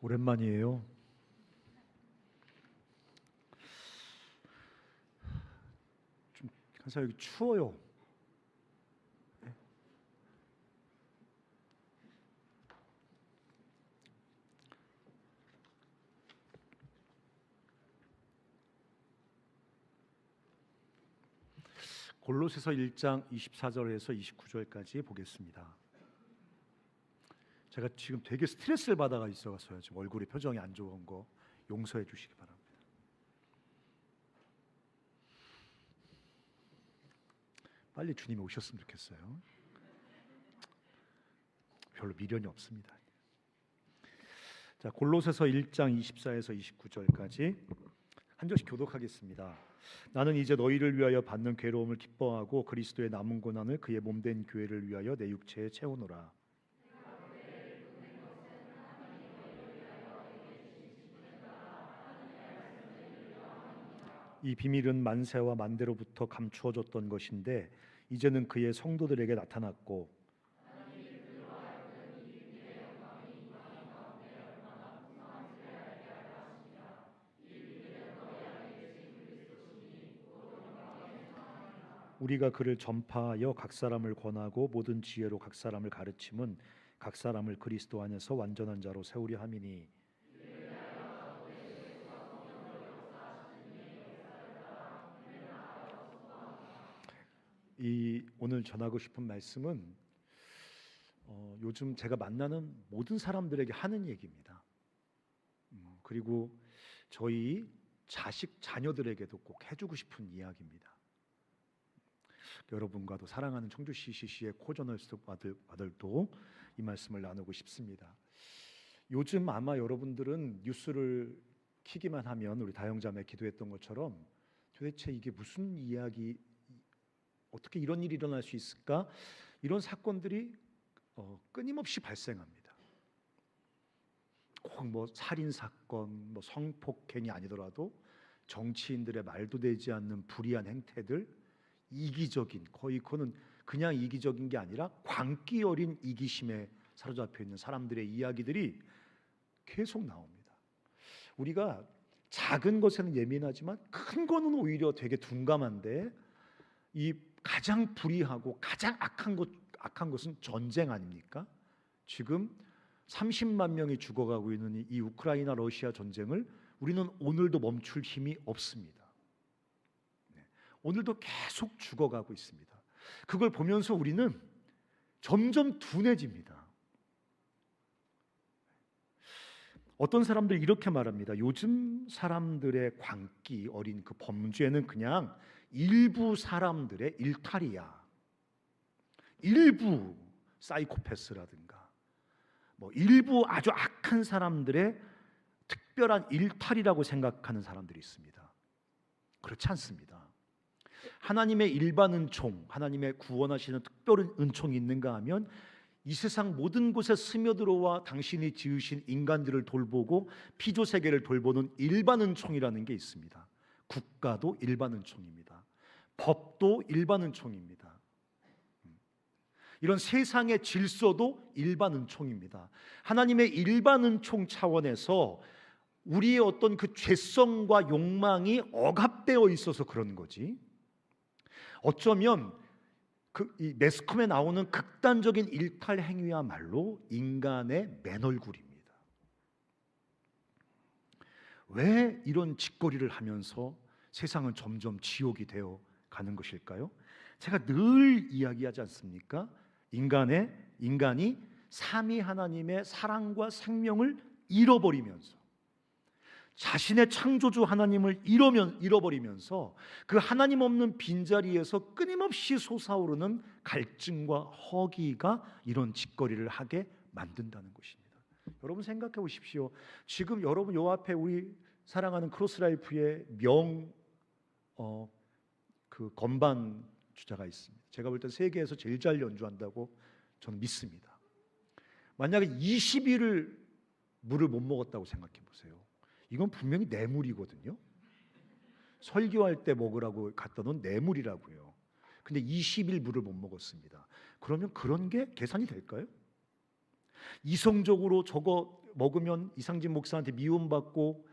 오랜만이에요. 좀 항상 여기 추워요. 골로새서 1장 24절에서 29절까지 보겠습니다. 제가 지금 되게 스트레스를 받아가 있어서요. 지금 얼굴에 표정이 안 좋은 거 용서해 주시기 바랍니다. 빨리 주님이 오셨으면 좋겠어요. 별로 미련이 없습니다. 자, 골로새서 1장 24에서 29절까지 한 절씩 교독하겠습니다. 나는 이제 너희를 위하여 받는 괴로움을 기뻐하고 그리스도의 남은 고난을 그의 몸된 교회를 위하여 내 육체에 채우노라. 이 비밀은 만세와 만대로부터 감추어졌던 것인데 이제는 그의 성도들에게 나타났고 우리가 그를 전파하여 각 사람을 권하고 모든 지혜로 각 사람을 가르침은 각 사람을 그리스도 안에서 완전한 자로 세우려 함이니. 이 오늘 전하고 싶은 말씀은 요즘 제가 만나는 모든 사람들에게 하는 얘기입니다. 그리고 저희 자녀들에게도 꼭 해주고 싶은 이야기입니다. 여러분과도 사랑하는 청주 CCC의 코저널스 아들도 이 말씀을 나누고 싶습니다. 요즘 아마 여러분들은 뉴스를 키기만 하면 우리 다영자매 기도했던 것처럼 도대체 이게 무슨 이야기, 어떻게 이런 일이 일어날 수 있을까? 이런 사건들이 끊임없이 발생합니다. 꼭 뭐 살인 사건, 뭐 성폭행이 아니더라도 정치인들의 말도 되지 않는 불의한 행태들, 이기적인, 거의 그거는 그냥 이기적인 게 아니라 광기 어린 이기심에 사로잡혀 있는 사람들의 이야기들이 계속 나옵니다. 우리가 작은 것에는 예민하지만 큰 거는 오히려 되게 둔감한데 이 가장 불의하고 가장 악한 것은 전쟁 아닙니까? 지금 30만 명이 죽어가고 있는 이 우크라이나 러시아 전쟁을 우리는 오늘도 멈출 힘이 없습니다. 오늘도 계속 죽어가고 있습니다. 그걸 보면서 우리는 점점 둔해집니다. 어떤 사람들이 이렇게 말합니다. 요즘 사람들의 광기 어린 그 범죄는 그냥 일부 사람들의 일탈이야. 일부 사이코패스라든가 뭐 일부 아주 악한 사람들의 특별한 일탈이라고 생각하는 사람들이 있습니다. 그렇지 않습니다. 하나님의 일반 은총, 하나님의 구원하시는 특별한 은총이 있는가 하면 이 세상 모든 곳에 스며들어와 당신이 지으신 인간들을 돌보고 피조 세계를 돌보는 일반 은총이라는 게 있습니다. 국가도 일반 은총입니다. 법도 일반 은총입니다. 이런 세상의 질서도 일반 은총입니다. 하나님의 일반 은총 차원에서 우리의 어떤 그 죄성과 욕망이 억압되어 있어서 그런 거지. 어쩌면 이 매스컴에 나오는 극단적인 일탈 행위야말로 인간의 맨얼굴입니다. 왜 이런 짓거리를 하면서 세상은 점점 지옥이 되어 가는 것일까요? 제가 늘 이야기하지 않습니까? 인간이 삼위 하나님의 사랑과 생명을 잃어버리면서 자신의 창조주 하나님을 잃어버리면서 그 하나님 없는 빈자리에서 끊임없이 솟아오르는 갈증과 허기가 이런 짓거리를 하게 만든다는 것입니다. 여러분 생각해 보십시오. 지금 여러분 요 앞에 우리 사랑하는 크로스라이프의 그 건반 주자가 있습니다. 제가 볼 때 세계에서 제일 잘 연주한다고 저는 믿습니다. 만약에 20일을 물을 못 먹었다고 생각해 보세요. 이건 분명히 뇌물이거든요. 설교할 때 먹으라고 갖다 놓은 뇌물이라고요. 근데 20일 물을 못 먹었습니다. 그러면 그런 게 계산이 될까요? 이성적으로 저거 먹으면 이상진 목사한테 미움받고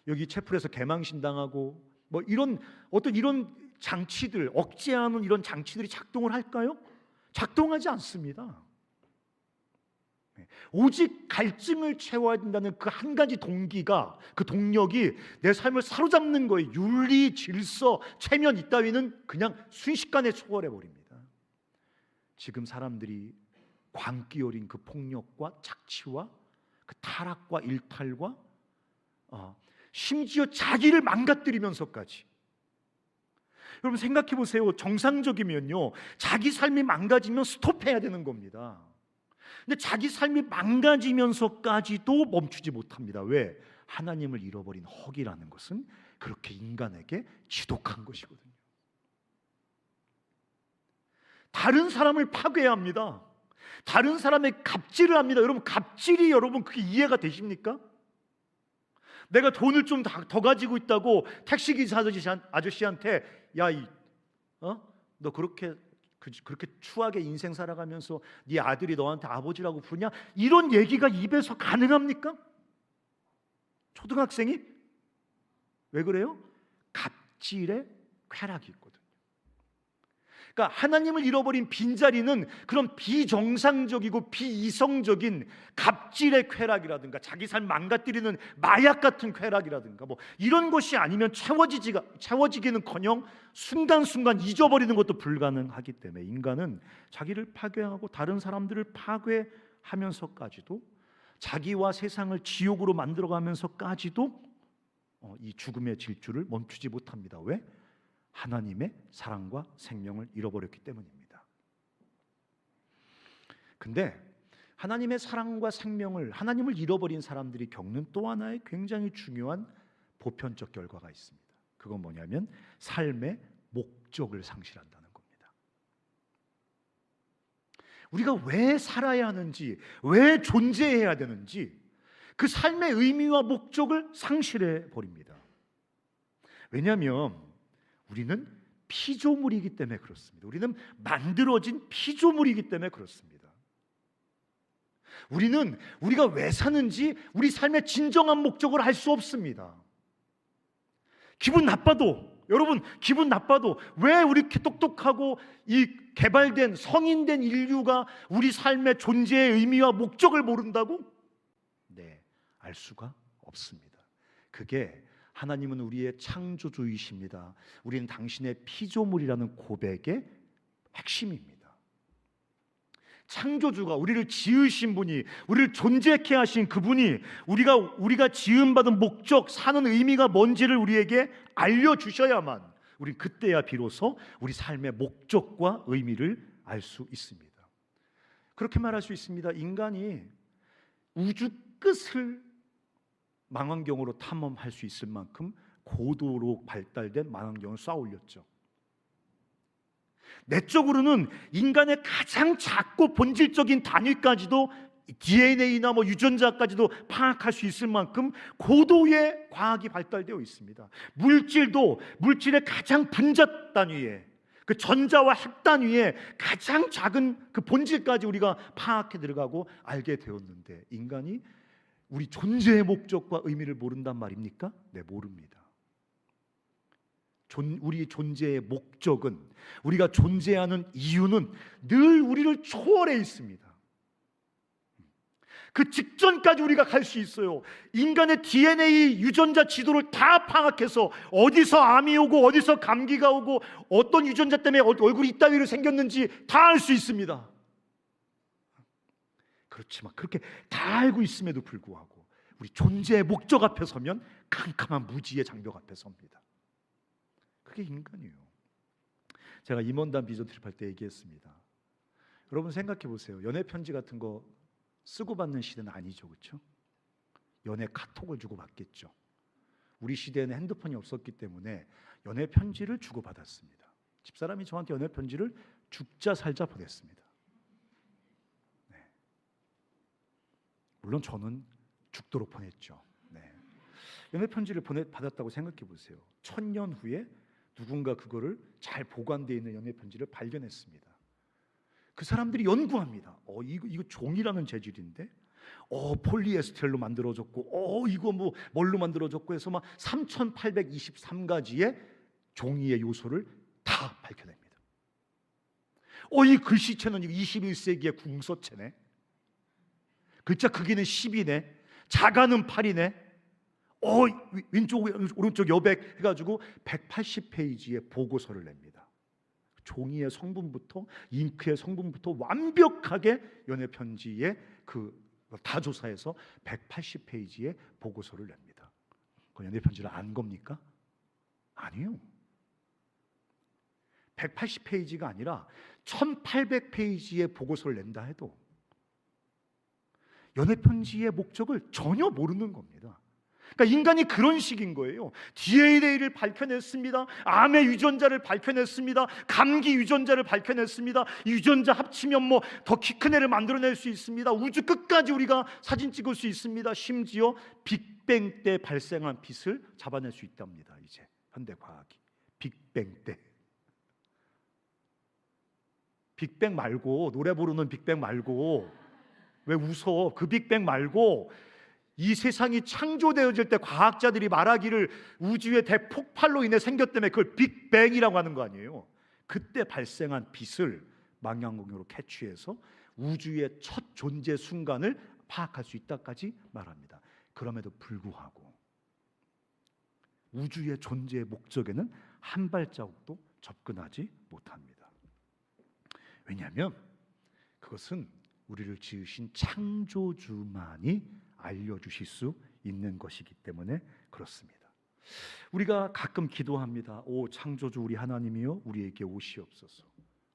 여기 채플에서 개망신 당하고 뭐 이런 어떤 이런 장치들, 억제하는 이런 장치들이 작동을 할까요? 작동하지 않습니다. 오직 갈증을 채워야 된다는 그 한 가지 동기가, 그 동력이 내 삶을 사로잡는 거예요. 윤리, 질서, 체면 이따위는 그냥 순식간에 초월해 버립니다. 지금 사람들이 광기 어린 그 폭력과 착취와 그 타락과 일탈과 심지어 자기를 망가뜨리면서까지, 여러분 생각해 보세요. 정상적이면요, 자기 삶이 망가지면 스톱해야 되는 겁니다. 근데 자기 삶이 망가지면서까지도 멈추지 못합니다. 왜? 하나님을 잃어버린 허기라는 것은 그렇게 인간에게 지독한 것이거든요. 다른 사람을 파괴합니다. 다른 사람의 갑질을 합니다. 여러분, 갑질이 여러분 그게 이해가 되십니까? 내가 돈을 좀 더 가지고 있다고 택시기사 아저씨한테 너 그렇게 추하게 인생 살아가면서 네 아들이 너한테 아버지라고 부르냐? 이런 얘기가 입에서 가능합니까? 초등학생이? 왜 그래요? 갑질의 쾌락이 있거든요. 그러니까 하나님을 잃어버린 빈자리는 그런 비정상적이고 비이성적인 갑질의 쾌락이라든가 자기 삶 망가뜨리는 마약 같은 쾌락이라든가 뭐 이런 것이 아니면 채워지기는커녕 순간순간 잊어버리는 것도 불가능하기 때문에 인간은 자기를 파괴하고 다른 사람들을 파괴하면서까지도, 자기와 세상을 지옥으로 만들어가면서까지도 이 죽음의 질주를 멈추지 못합니다. 왜? 하나님의 사랑과 생명을 잃어버렸기 때문입니다. 근데 하나님의 사랑과 생명을, 하나님을 잃어버린 사람들이 겪는 또 하나의 굉장히 중요한 보편적 결과가 있습니다. 그건 뭐냐면 삶의 목적을 상실한다는 겁니다. 우리가 왜 살아야 하는지, 왜 존재해야 되는지 그 삶의 의미와 목적을 상실해 버립니다. 왜냐하면 우리는 피조물이기 때문에 그렇습니다. 우리는 만들어진 피조물이기 때문에 그렇습니다. 우리가 왜 사는지 우리 삶의 진정한 목적을 알 수 없습니다. 여러분 기분 나빠도 왜 우리 이렇게 똑똑하고 이 개발된 성인된 인류가 우리 삶의 존재의 의미와 목적을 모른다고? 네, 알 수가 없습니다. 그게 하나님은 우리의 창조주이십니다. 우리는 당신의 피조물이라는 고백의 핵심입니다. 창조주가, 우리를 지으신 분이, 우리를 존재케 하신 그분이 우리가 지음받은 목적, 사는 의미가 뭔지를 우리에게 알려주셔야만 우리 그때야 비로소 우리 삶의 목적과 의미를 알 수 있습니다. 그렇게 말할 수 있습니다. 인간이 우주 끝을 망원경으로 탐험할 수 있을 만큼 고도로 발달된 망원경을 쏘아 올렸죠. 내적으로는 인간의 가장 작고 본질적인 단위까지도, DNA나 유전자까지도 파악할 수 있을 만큼 고도의 과학이 발달되어 있습니다. 물질의 가장 분자 단위에, 그 전자와 핵 단위의 가장 작은 그 본질까지 우리가 파악해 들어가고 알게 되었는데, 인간이 우리 존재의 목적과 의미를 모른단 말입니까? 네, 모릅니다. 우리 존재의 목적은, 우리가 존재하는 이유는 늘 우리를 초월해 있습니다. 그 직전까지 우리가 갈 수 있어요. 인간의 DNA 유전자 지도를 다 파악해서 어디서 암이 오고 어디서 감기가 오고 어떤 유전자 때문에 얼굴이 이따위로 생겼는지 다 알 수 있습니다. 그렇지만 그렇게 다 알고 있음에도 불구하고 우리 존재의 목적 앞에 서면 캄캄한 무지의 장벽 앞에 섭니다. 그게 인간이에요. 제가 임원단 비전 트립 할 때 얘기했습니다. 여러분 생각해 보세요. 연애 편지 같은 거 쓰고 받는 시대는 아니죠, 그렇죠? 연애 카톡을 주고 받겠죠. 우리 시대에는 핸드폰이 없었기 때문에 연애 편지를 주고 받았습니다. 집사람이 저한테 연애 편지를 죽자 살자 보냈습니다. 물론 저는 죽도록 보냈죠. 연애 편지를 받았다고 생각해 보세요. 1000년 후에 누군가 그거를 잘 보관되어 있는 연애 편지를 발견했습니다. 그 사람들이 연구합니다. 이거 종이라는 재질인데, 폴리에스테르로 만들어졌고, 이거 뭐 뭘로 만들어졌고 해서 막 3,823가지의 종이의 요소를 다 밝혀냅니다. 이 글씨체는 21세기의 궁서체네. 글자 크기는 10이네. 자가는 8이네. 왼쪽 오른쪽 여백 해가지고 180페이지의 보고서를 냅니다. 종이의 성분부터 잉크의 성분부터 완벽하게 연애편지의 그 다조사해서 180페이지의 보고서를 냅니다. 그 연애편지를 안 겁니까? 아니요. 180페이지가 아니라 1800페이지의 보고서를 낸다 해도 연애편지의 목적을 전혀 모르는 겁니다. 그러니까 인간이 그런 식인 거예요. DNA를 밝혀냈습니다. 암의 유전자를 밝혀냈습니다. 감기 유전자를 밝혀냈습니다. 유전자 합치면 뭐 더 키 큰 애를 만들어낼 수 있습니다. 우주 끝까지 우리가 사진 찍을 수 있습니다. 심지어 빅뱅 때 발생한 빛을 잡아낼 수 있답니다. 이제 현대 과학이 빅뱅 때. 빅뱅 말고, 노래 부르는 빅뱅 말고, 왜 웃어? 그 빅뱅 말고, 이 세상이 창조되어질 때 과학자들이 말하기를 우주의 대폭발로 인해 생겼다며 그걸 빅뱅이라고 하는 거 아니에요. 그때 발생한 빛을 망원경으로 캐치해서 우주의 첫 존재 순간을 파악할 수 있다까지 말합니다. 그럼에도 불구하고 우주의 존재의 목적에는 한 발자국도 접근하지 못합니다. 왜냐하면 그것은 우리를 지으신 창조주만이 알려주실 수 있는 것이기 때문에 그렇습니다. 우리가 가끔 기도합니다. 오 창조주 우리 하나님이여 우리에게 오시옵소서.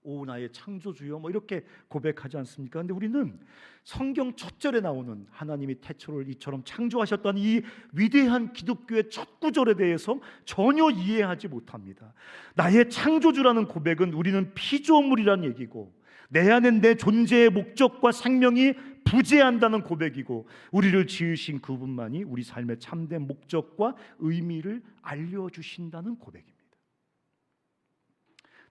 오 나의 창조주여, 뭐 이렇게 고백하지 않습니까? 근데 우리는 성경 첫 절에 나오는 하나님이 태초를 이처럼 창조하셨다는 이 위대한 기독교의 첫 구절에 대해서 전혀 이해하지 못합니다. 나의 창조주라는 고백은 우리는 피조물이란 얘기고, 내 안엔 내 존재의 목적과 생명이 부재한다는 고백이고, 우리를 지으신 그분만이 우리 삶의 참된 목적과 의미를 알려주신다는 고백입니다.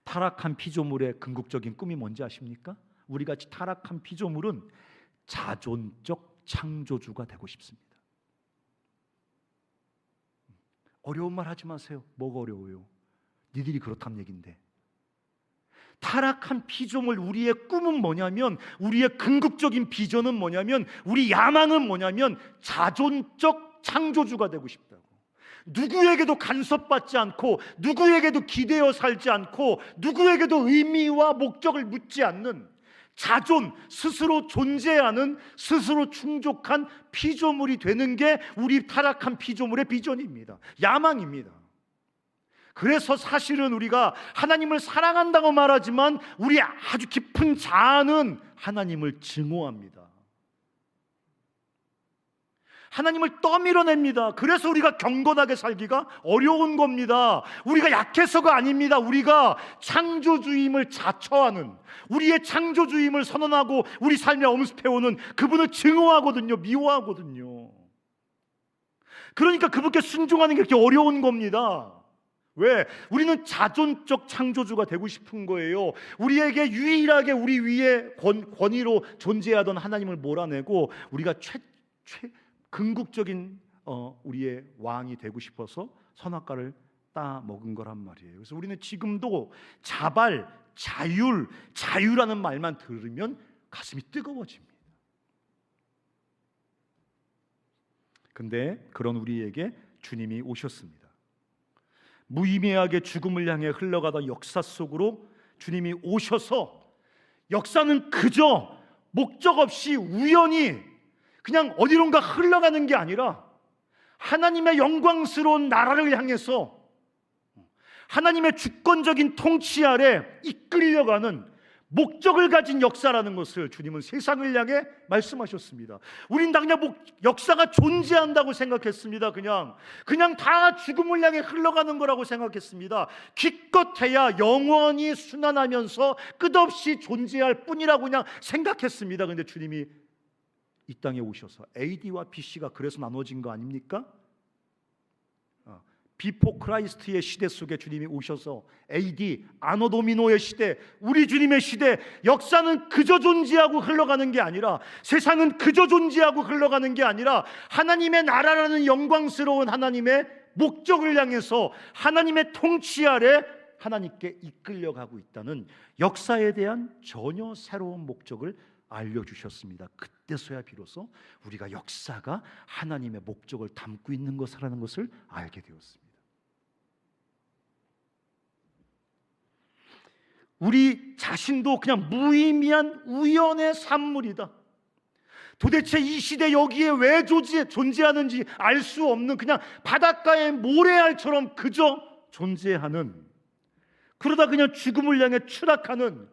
타락한 피조물의 궁극적인 꿈이 뭔지 아십니까? 우리같이 타락한 피조물은 자존적 창조주가 되고 싶습니다. 어려운 말 하지 마세요. 뭐가 어려워요? 니들이 그렇다는 얘긴데. 타락한 피조물, 우리의 꿈은 뭐냐면, 우리의 궁극적인 비전은 뭐냐면, 우리 야망은 뭐냐면 자존적 창조주가 되고 싶다고. 누구에게도 간섭받지 않고, 누구에게도 기대어 살지 않고, 누구에게도 의미와 목적을 묻지 않는 자존, 스스로 존재하는, 스스로 충족한 피조물이 되는 게 우리 타락한 피조물의 비전입니다. 야망입니다. 그래서 사실은 우리가 하나님을 사랑한다고 말하지만 우리 아주 깊은 자아는 하나님을 증오합니다. 하나님을 떠밀어냅니다. 그래서 우리가 경건하게 살기가 어려운 겁니다. 우리가 약해서가 아닙니다. 우리가 창조주임을 자처하는, 우리의 창조주임을 선언하고 우리 삶에 엄습해오는 그분을 증오하거든요. 미워하거든요. 그러니까 그분께 순종하는 게 그렇게 어려운 겁니다. 왜? 우리는 자존적 창조주가 되고 싶은 거예요. 우리에게 유일하게 우리 위에 권위로 존재하던 하나님을 몰아내고 우리가 궁극적인 우리의 왕이 되고 싶어서 선악과를 따 먹은 거란 말이에요. 그래서 우리는 지금도 자발, 자유라는 말만 들으면 가슴이 뜨거워집니다. 근데 그런 우리에게 주님이 오셨습니다. 무의미하게 죽음을 향해 흘러가던 역사 속으로 주님이 오셔서, 역사는 그저 목적 없이 우연히 그냥 어디론가 흘러가는 게 아니라 하나님의 영광스러운 나라를 향해서 하나님의 주권적인 통치 아래 이끌려가는 목적을 가진 역사라는 것을 주님은 세상을 향해 말씀하셨습니다. 우린 다 그냥 역사가 존재한다고 생각했습니다. 그냥 다 죽음을 향해 흘러가는 거라고 생각했습니다. 기껏해야 영원히 순환하면서 끝없이 존재할 뿐이라고 그냥 생각했습니다. 그런데 주님이 이 땅에 오셔서 AD와 BC가 그래서 나눠진 거 아닙니까? 비포 크라이스트의 시대 속에 주님이 오셔서 AD 아노 도미노의 시대, 우리 주님의 시대, 역사는 그저 존재하고 흘러가는 게 아니라, 세상은 그저 존재하고 흘러가는 게 아니라 하나님의 나라라는 영광스러운 하나님의 목적을 향해서 하나님의 통치 아래 하나님께 이끌려가고 있다는 역사에 대한 전혀 새로운 목적을 알려주셨습니다. 그때서야 비로소 우리가 역사가 하나님의 목적을 담고 있는 것이라는 것을 알게 되었습니다. 우리 자신도 그냥 무의미한 우연의 산물이다. 도대체 이 시대 여기에 왜 존재하는지 알 수 없는 그냥 바닷가의 모래알처럼 그저 존재하는, 그러다 그냥 죽음을 향해 추락하는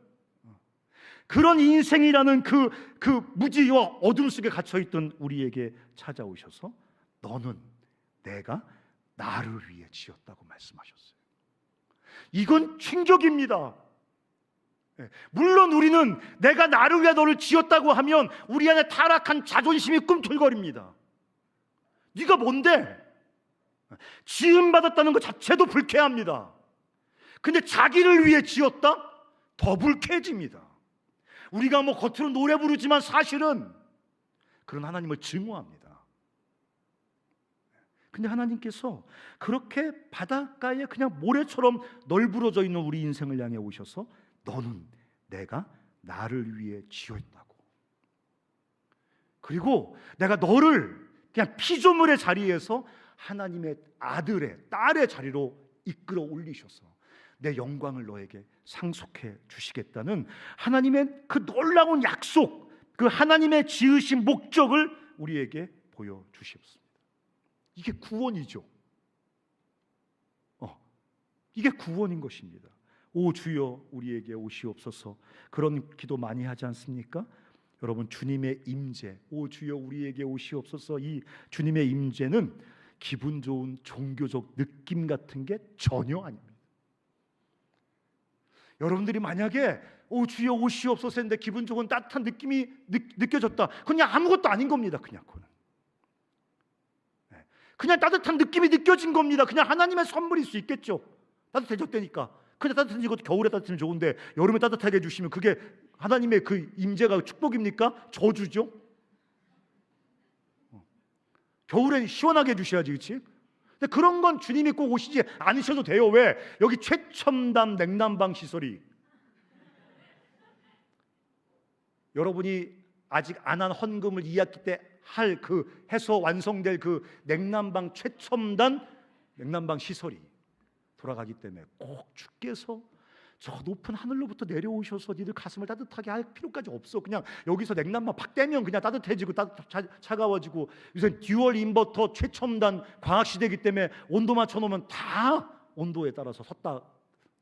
그런 인생이라는 그 무지와 어둠 속에 갇혀있던 우리에게 찾아오셔서 너는 내가 나를 위해 지었다고 말씀하셨어요. 이건 충격입니다. 물론 우리는 내가 나를 위해 너를 지었다고 하면 우리 안에 타락한 자존심이 꿈틀거립니다. 네가 뭔데? 지음받았다는 것 자체도 불쾌합니다. 근데 자기를 위해 지었다? 더 불쾌해집니다. 우리가 뭐 겉으로 노래 부르지만 사실은 그런 하나님을 증오합니다. 근데 하나님께서 그렇게 바닷가에 그냥 모래처럼 널브러져 있는 우리 인생을 향해 오셔서 너는 내가 나를 위해 지었다고, 그리고 내가 너를 그냥 피조물의 자리에서 하나님의 아들의 딸의 자리로 이끌어 올리셔서 내 영광을 너에게 상속해 주시겠다는 하나님의 그 놀라운 약속, 그 하나님의 지으신 목적을 우리에게 보여주셨습니다. 이게 구원이죠. 이게 구원인 것입니다. 오 주여 우리에게 오시옵소서. 그런 기도 많이 하지 않습니까? 여러분, 주님의 임재, 오 주여 우리에게 오시옵소서, 이 주님의 임재는 기분 좋은 종교적 느낌 같은 게 전혀 아닙니다. 여러분들이 만약에 오 주여 오시옵소서 했는데 기분 좋은 따뜻한 느낌이 느껴졌다, 그냥 아무것도 아닌 겁니다. 그냥 따뜻한 느낌이 느껴진 겁니다. 그냥 하나님의 선물일 수 있겠죠. 따뜻해졌다니까. 그냥 따뜻해진 것도 겨울에 따뜻해지면 좋은데 여름에 따뜻하게 해주시면 그게 하나님의 그 임재가 축복입니까? 저주죠. 겨울엔 시원하게 해주셔야지, 그렇지? 근데 그런 건 주님이 꼭 오시지 않으셔도 돼요. 왜? 여기 최첨단 냉난방 시설이, 여러분이 아직 안 한 헌금을 2학기 때 할 그 해서 완성될 그 냉난방, 최첨단 냉난방 시설이 돌아가기 때문에 꼭 주께서 저 높은 하늘로부터 내려오셔서 니들 가슴을 따뜻하게 할 필요까지 없어. 그냥 여기서 냉난방 팍 떼면 그냥 따뜻해지고 차가워지고, 요새 듀얼 인버터 최첨단 과학 시대이기 때문에 온도 맞춰놓으면 다 온도에 따라서 섰다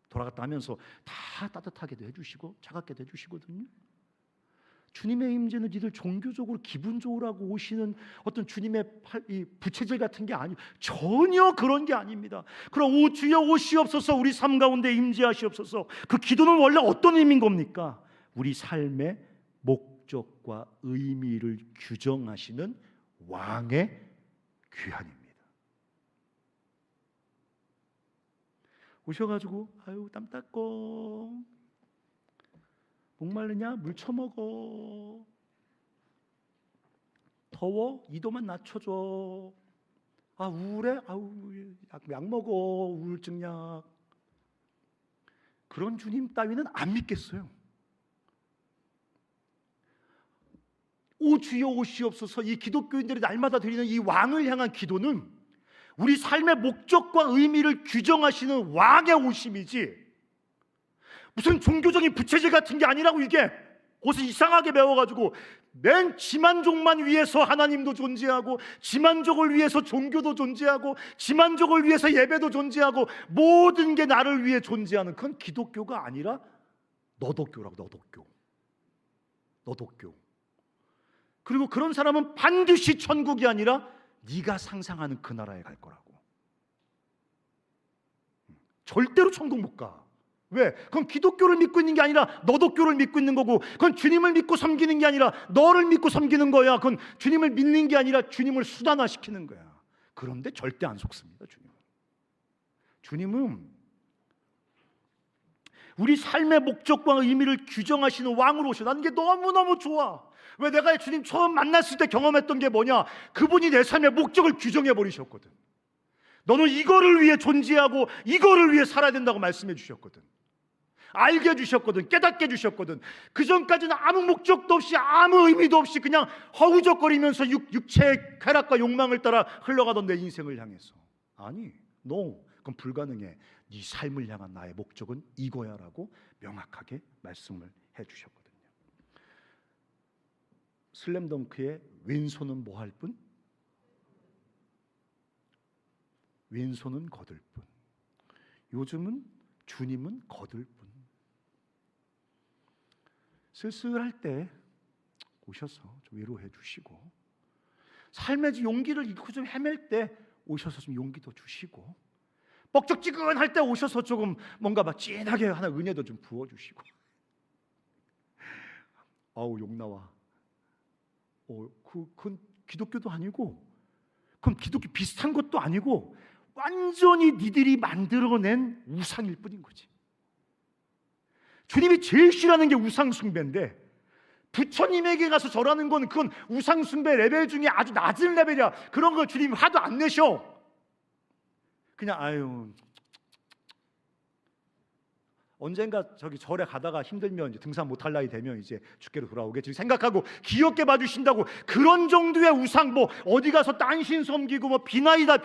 돌아갔다 하면서 다 따뜻하게도 해주시고 차갑게도 해주시거든요. 주님의 임재는 니들 종교적으로 기분 좋으라고 오시는 어떤 주님의 이 부채질 같은 게 아니에요. 전혀 그런 게 아닙니다. 그럼 오 주여 오시옵소서, 우리 삶 가운데 임재하시옵소서. 그 기도는 원래 어떤 의미인 겁니까? 우리 삶의 목적과 의미를 규정하시는 왕의 귀환입니다. 오셔가지고 아유 땀 닦고, 목마르냐? 물 처먹어. 더워? 2도만 낮춰줘. 아 우울해? 아우 약 먹어. 우울증 약. 그런 주님 따위는 안 믿겠어요. 오 주여 오시옵소서, 이 기독교인들이 날마다 드리는 이 왕을 향한 기도는 우리 삶의 목적과 의미를 규정하시는 왕의 오심이지 무슨 종교적인 부채질 같은 게 아니라고. 이게 옷을 이상하게 배워가지고 맨 지만족만 위해서 하나님도 존재하고, 지만족을 위해서 종교도 존재하고, 지만족을 위해서 예배도 존재하고, 모든 게 나를 위해 존재하는, 그건 기독교가 아니라 너도교라고. 너도교. 그리고 그런 사람은 반드시 천국이 아니라 네가 상상하는 그 나라에 갈 거라고. 절대로 천국 못 가. 왜? 그건 기독교를 믿고 있는 게 아니라 너도교를 믿고 있는 거고, 그건 주님을 믿고 섬기는 게 아니라 너를 믿고 섬기는 거야. 그건 주님을 믿는 게 아니라 주님을 수단화시키는 거야. 그런데 절대 안 속습니다, 주님은. 주님은 우리 삶의 목적과 의미를 규정하시는 왕으로 오셔. 나는 이게 너무너무 좋아. 왜? 내가 주님 처음 만났을 때 경험했던 게 뭐냐? 그분이 내 삶의 목적을 규정해 버리셨거든. 너는 이거를 위해 존재하고 이거를 위해 살아야 된다고 말씀해 주셨거든. 알게 해주셨거든. 깨닫게 해주셨거든. 그 전까지는 아무 목적도 없이 아무 의미도 없이 그냥 허우적거리면서 육체의 쾌락과 욕망을 따라 흘러가던 내 인생을 향해서, 아니, 그건 불가능해. 네 삶을 향한 나의 목적은 이거야 라고 명확하게 말씀을 해주셨거든요. 슬램덩크의 왼손은 뭐 할 뿐? 왼손은 거들 뿐. 요즘은 주님은 거들 뿐. 쓸쓸할 때 오셔서 좀 위로해 주시고, 삶의 용기를 잃고 좀 헤맬 때 오셔서 좀 용기도 주시고, 뻑적지근할 때 오셔서 조금 뭔가 막 진하게 하나 은혜도 좀 부어주시고. 아우 욕 나와. 그건 기독교도 아니고, 그건 기독교 비슷한 것도 아니고, 완전히 니들이 만들어낸 우상일 뿐인 거지. 주님이 제일 싫어하는 게 우상 숭배인데, 부처님에게 가서 절하는 건 그건 우상 숭배 레벨 중에 아주 낮은 레벨이야. 그런 거 주님이 화도 안 내셔. 그냥 아유, 언젠가 저기 절에 가다가 힘들면 이제 등산 못할 나이 되면 이제 주께로 돌아오겠지 생각하고 귀엽게 봐주신다고, 그런 정도의 우상, 뭐 어디 가서 딴신 섬기고 뭐 비나이다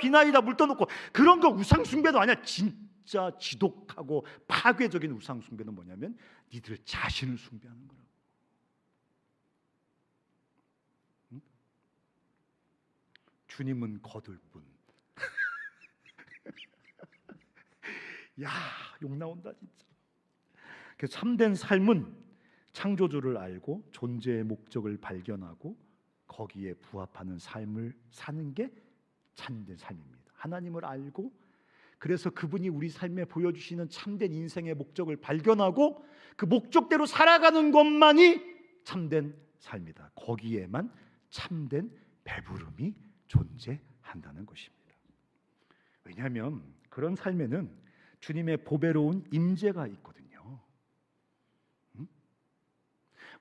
물 떠놓고 그런 거 우상 숭배도 아니야. 진짜 지독하고 파괴적인 우상 숭배는 뭐냐면 니들 자신을 숭배하는 거라고. 응? 주님은 거둘 뿐. 야, 욕 나온다 진짜. 그래서 참된 삶은 창조주를 알고 존재의 목적을 발견하고 거기에 부합하는 삶을 사는 게 참된 삶입니다. 하나님을 알고, 그래서 그분이 우리 삶에 보여주시는 참된 인생의 목적을 발견하고 그 목적대로 살아가는 것만이 참된 삶이다. 거기에만 참된 배부름이 존재한다는 것입니다. 왜냐하면 그런 삶에는 주님의 보배로운 임재가 있거든요.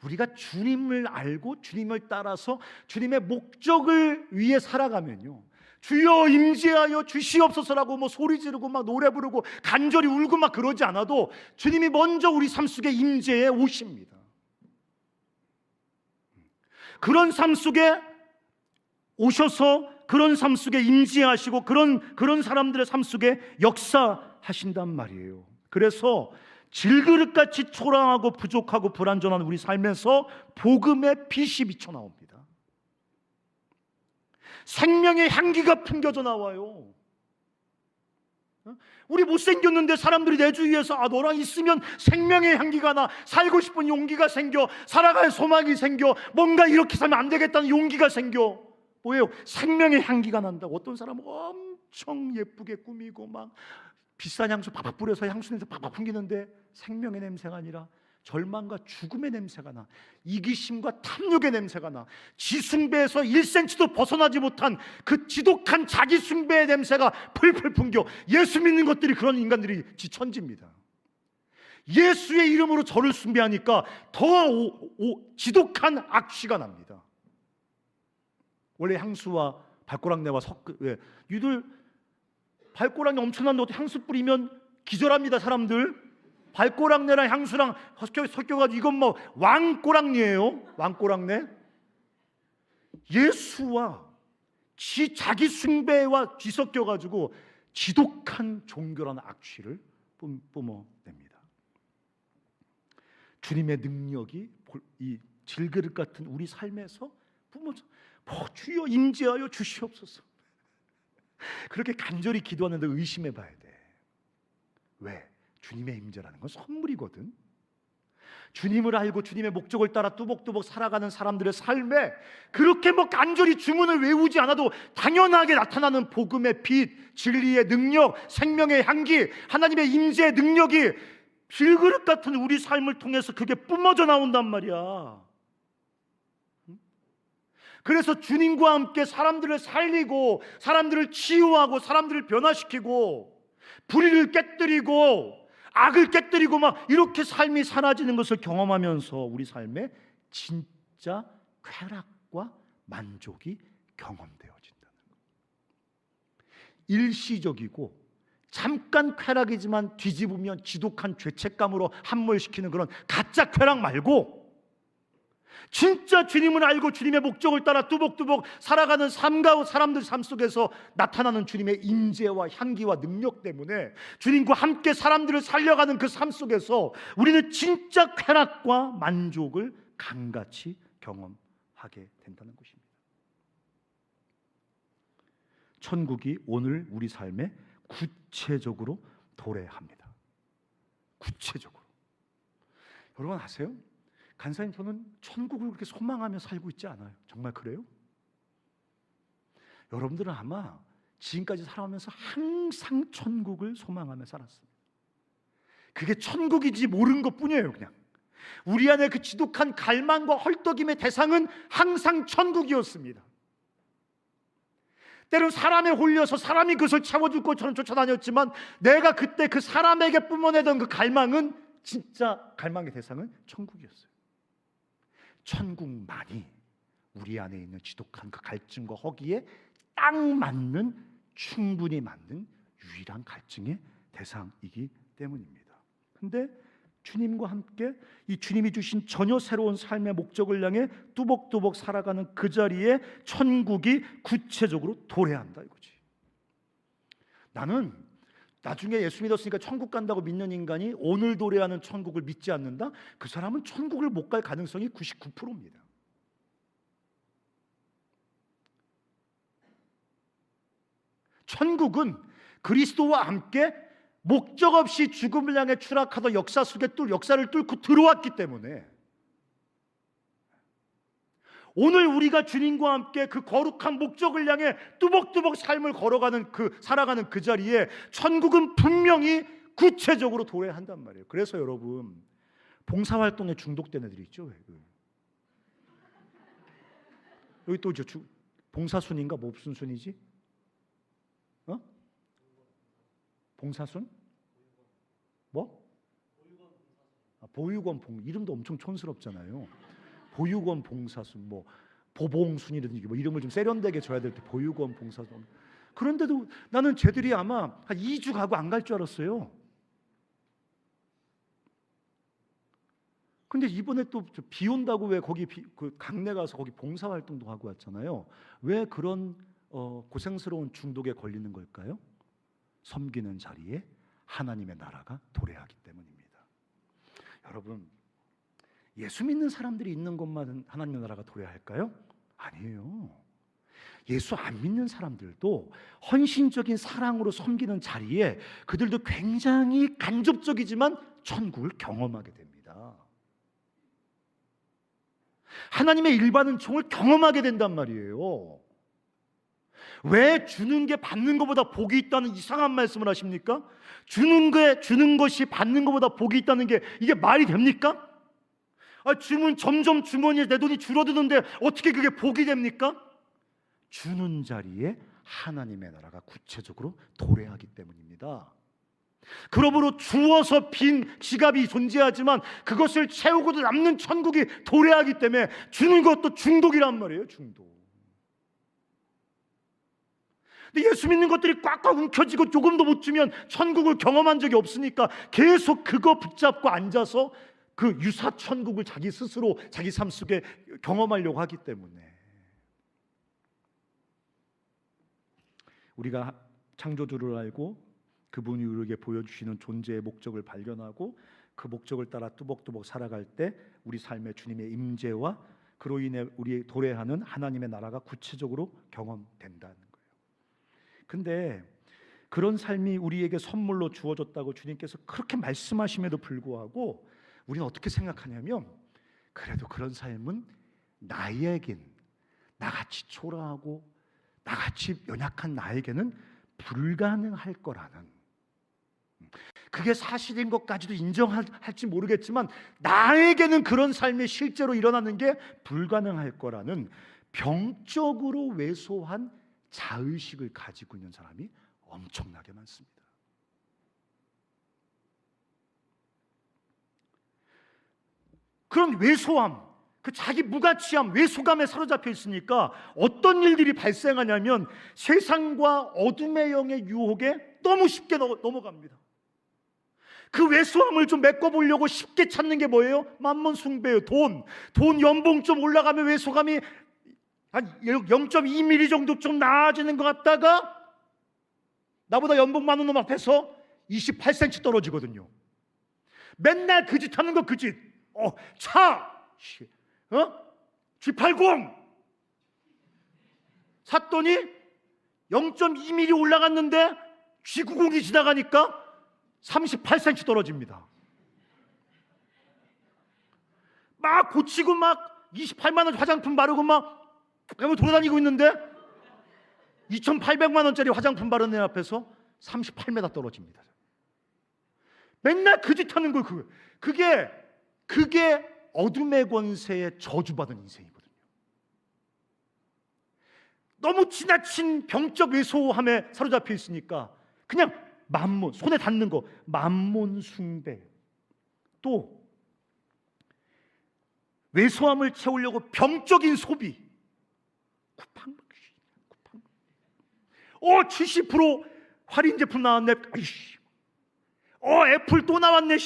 우리가 주님을 알고 주님을 따라서 주님의 목적을 위해 살아가면요, 주여 임재하여 주시옵소서라고 뭐 소리 지르고 막 노래 부르고 간절히 울고 막 그러지 않아도 주님이 먼저 우리 삶 속에 임재해 오십니다. 그런 삶 속에 오셔서 그런 삶 속에 임재하시고 그런 사람들의 삶 속에 역사하신단 말이에요. 그래서 질그릇같이 초라하고 부족하고 불완전한 우리 삶에서 복음의 빛이 비쳐 나옵니다. 생명의 향기가 풍겨져 나와요. 우리 못생겼는데 사람들이 내 주위에서 너랑 있으면 생명의 향기가 나, 살고 싶은 용기가 생겨, 살아갈 소망이 생겨, 뭔가 이렇게 살면 안 되겠다는 용기가 생겨. 뭐예요? 생명의 향기가 난다고. 어떤 사람은 엄청 예쁘게 꾸미고 막 비싼 향수 팍팍 뿌려서 향수 냄새 팍팍 풍기는데 생명의 냄새가 아니라 절망과 죽음의 냄새가 나, 이기심과 탐욕의 냄새가 나, 지숭배에서 1cm도 벗어나지 못한 그 지독한 자기숭배의 냄새가 풀풀 풍겨. 예수 믿는 것들이 그런 인간들이 지천지입니다. 예수의 이름으로 저를 숭배하니까 더 지독한 악취가 납니다. 원래 향수와 발꼬락내와 유들 발꼬락내 엄청난데 어떻게 향수 뿌리면 기절합니다. 사람들 발꼬락내랑 향수랑 섞여가지고 이건 뭐 왕꼬락내예요. 왕꼬락내. 예수와 자기 숭배와 뒤섞여가지고 지독한 종교라는 악취를 뿜어냅니다. 주님의 능력이 이 질그릇 같은 우리 삶에서 뿜어져. 주여 임재하여 주시옵소서. 그렇게 간절히 기도하는데 의심해 봐야 돼. 왜? 주님의 임재라는 건 선물이거든. 주님을 알고 주님의 목적을 따라 뚜벅뚜벅 살아가는 사람들의 삶에 그렇게 뭐 간절히 주문을 외우지 않아도 당연하게 나타나는 복음의 빛, 진리의 능력, 생명의 향기, 하나님의 임재의 능력이 질그릇 같은 우리 삶을 통해서 그게 뿜어져 나온단 말이야. 그래서 주님과 함께 사람들을 살리고 사람들을 치유하고 사람들을 변화시키고 불의를 깨뜨리고 악을 깨뜨리고 막 이렇게 삶이 사라지는 것을 경험하면서 우리 삶에 진짜 쾌락과 만족이 경험되어진다는 거예요. 일시적이고 잠깐 쾌락이지만 뒤집으면 지독한 죄책감으로 함몰시키는 그런 가짜 쾌락 말고, 진짜 주님을 알고 주님의 목적을 따라 뚜벅뚜벅 살아가는 삶과 사람들 삶 속에서 나타나는 주님의 임재와 향기와 능력 때문에 주님과 함께 사람들을 살려가는 그 삶 속에서 우리는 진짜 쾌락과 만족을 강같이 경험하게 된다는 것입니다. 천국이 오늘 우리 삶에 구체적으로 도래합니다. 구체적으로. 여러분 아세요? 간사님, 저는 천국을 그렇게 소망하며 살고 있지 않아요. 정말 그래요? 여러분들은 아마 지금까지 살아오면서 항상 천국을 소망하며 살았습니다. 그게 천국이지 모르는 것뿐이에요. 그냥 우리 안에 그 지독한 갈망과 헐떡임의 대상은 항상 천국이었습니다. 때론 사람에 홀려서 사람이 그것을 채워줄 것처럼 쫓아다녔지만 내가 그때 그 사람에게 뿜어내던 그 갈망은, 진짜 갈망의 대상은 천국이었어요. 천국만이 우리 안에 있는 지독한 그 갈증과 허기에 딱 맞는, 충분히 맞는 유일한 갈증의 대상이기 때문입니다. 근데 주님과 함께 이 주님이 주신 전혀 새로운 삶의 목적을 향해 뚜벅뚜벅 살아가는 그 자리에 천국이 구체적으로 도래한다 이거지. 나는 나중에 예수 믿었으니까 천국 간다고 믿는 인간이 오늘 도래하는 천국을 믿지 않는다? 그 사람은 천국을 못 갈 가능성이 99%입니다. 천국은 그리스도와 함께 목적 없이 죽음을 향해 추락하던 역사 속에 역사를 뚫고 들어왔기 때문에, 오늘 우리가 주님과 함께 그 거룩한 목적을 향해 뚜벅뚜벅 삶을 걸어가는 살아가는 그 자리에 천국은 분명히 구체적으로 도래한단 말이에요. 그래서 여러분, 봉사활동에 중독된 애들이 있죠. 여기 또 봉사순인가 뭐 무슨 순이지? 봉사순? 뭐? 보육원 이름도 엄청 촌스럽잖아요. 보육원 봉사순, 뭐 보봉순이라든지 뭐 이름을 좀 세련되게 줘야 될 때 보육원 봉사순. 그런데도 나는 쟤들이 아마 한 2주 가고 안 갈 줄 알았어요. 근데 이번에 또 비 온다고 왜 거기 그 강내 가서 거기 봉사활동도 하고 왔잖아요. 왜 그런 고생스러운 중독에 걸리는 걸까요? 섬기는 자리에 하나님의 나라가 도래하기 때문입니다. 여러분, 예수 믿는 사람들이 있는 곳만 하나님의 나라가 도래할까요? 아니에요. 예수 안 믿는 사람들도 헌신적인 사랑으로 섬기는 자리에 그들도 굉장히 간접적이지만 천국을 경험하게 됩니다. 하나님의 일반 은총을 경험하게 된단 말이에요. 왜 주는 게 받는 것보다 복이 있다는 이상한 말씀을 하십니까? 주는 것이 받는 것보다 복이 있다는 게 이게 말이 됩니까? 점점 주머니에 내 돈이 줄어드는데 어떻게 그게 복이 됩니까? 주는 자리에 하나님의 나라가 구체적으로 도래하기 때문입니다. 그러므로 주어서 빈 지갑이 존재하지만 그것을 채우고도 남는 천국이 도래하기 때문에 주는 것도 중독이란 말이에요. 중독. 근데 예수 믿는 것들이 꽉꽉 움켜쥐고 조금도 못 주면 천국을 경험한 적이 없으니까 계속 그거 붙잡고 앉아서 그 유사천국을 자기 스스로 자기 삶 속에 경험하려고 하기 때문에, 우리가 창조주를 알고 그분이 우리에게 보여주시는 존재의 목적을 발견하고 그 목적을 따라 뚜벅뚜벅 살아갈 때 우리 삶에 주님의 임재와 그로 인해 우리 도래하는 하나님의 나라가 구체적으로 경험된다는 거예요. 근데 그런 삶이 우리에게 선물로 주어졌다고 주님께서 그렇게 말씀하심에도 불구하고 우리는 어떻게 생각하냐면, 그래도 그런 삶은 나에겐, 나같이 초라하고 나같이 연약한 나에게는 불가능할 거라는, 그게 사실인 것까지도 인정할지 모르겠지만 나에게는 그런 삶이 실제로 일어나는 게 불가능할 거라는 병적으로 왜소한 자의식을 가지고 있는 사람이 엄청나게 많습니다. 그런 왜소함, 그 자기 무가치함, 왜소감에 사로잡혀 있으니까 어떤 일들이 발생하냐면 세상과 어둠의 영의 유혹에 너무 쉽게 넘어갑니다. 그 왜소함을 좀 메꿔보려고 쉽게 찾는 게 뭐예요? 만몬 숭배예요. 돈 연봉 좀 올라가면 왜소감이 한 0.2mm 정도 좀 나아지는 것 같다가 나보다 연봉 많은 놈 앞에서 28cm 떨어지거든요. 맨날 그 짓 하는 거, 그 짓. 차, G80 샀더니 0.2mm 올라갔는데 G90이 지나가니까 38cm 떨어집니다. 막 고치고 막 28만 원 화장품 바르고 막 돌아다니고 있는데 2,800만 원짜리 화장품 바른 애 앞에서 38m 떨어집니다. 맨날 그 짓 하는 거, 그게 어둠의 권세에 저주받은 인생이거든요. 너무 지나친 병적 왜소함에 사로잡혀 있으니까 그냥 만몬, 손에 닿는 거, 만몬 숭배. 또 왜소함을 채우려고 병적인 소비. 쿠팡 70% 할인 제품 나왔네. 애플 또 나왔네.